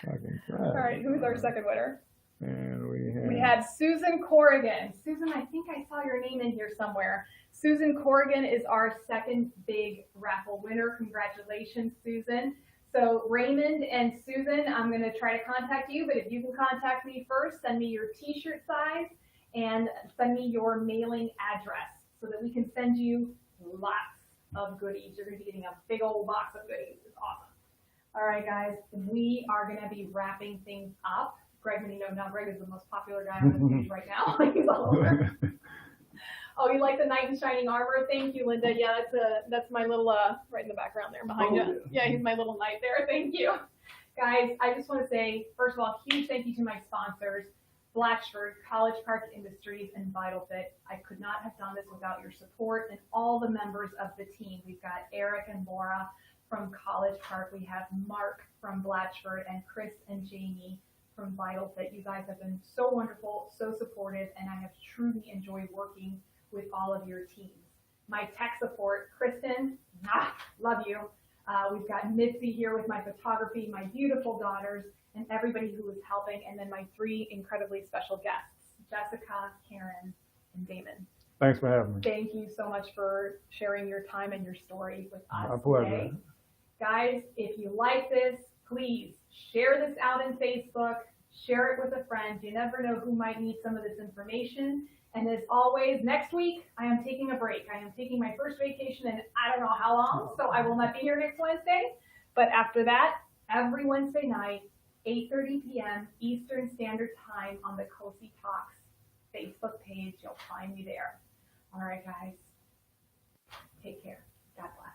All right, who's our second winner? And we had Susan Corrigan. Susan, I think I saw your name in here somewhere. Susan Corrigan is our second big raffle winner. Congratulations, Susan. So Raymond and Susan, I'm going to try to contact you, but if you can contact me first, send me your t-shirt size and send me your mailing address so that we can send you lots of goodies. You're going to be getting a big old box of goodies. It's awesome. All right, guys, we are going to be wrapping things up. Greg Menino, now Greg is the most popular guy on the stage right now. He's all over. Oh, you like the knight in shining armor? Thank you, Linda. Yeah, that's my little, right in the background there behind you. Yeah, he's my little knight there. Thank you. Guys, I just want to say, first of all, huge thank you to my sponsors, Blatchford, College Park Industries, and Vital Fit. I could not have done this without your support and all the members of the team. We've got Eric and Laura from College Park. We have Mark from Blatchford and Chris and Jamie from Vital Fit. You guys have been so wonderful, so supportive, and I have truly enjoyed working with all of your teams. My tech support, Kristen, love you. We've got Mitzi here with my photography, my beautiful daughters, and everybody who is helping, and then my 3 incredibly special guests, Jessica, Karen, and Damon. Thanks for having me. Thank you so much for sharing your time and your story with us My pleasure. today. Guys, if you like this, please share this out in Facebook, share it with a friend. You never know who might need some of this information. And as always, next week, I am taking a break. I am taking my first vacation in I don't know how long, so I will not be here next Wednesday. But after that, every Wednesday night, 8:30 p.m. Eastern Standard Time on the Cozy Talks Facebook page. You'll find me there. All right, guys. Take care. God bless.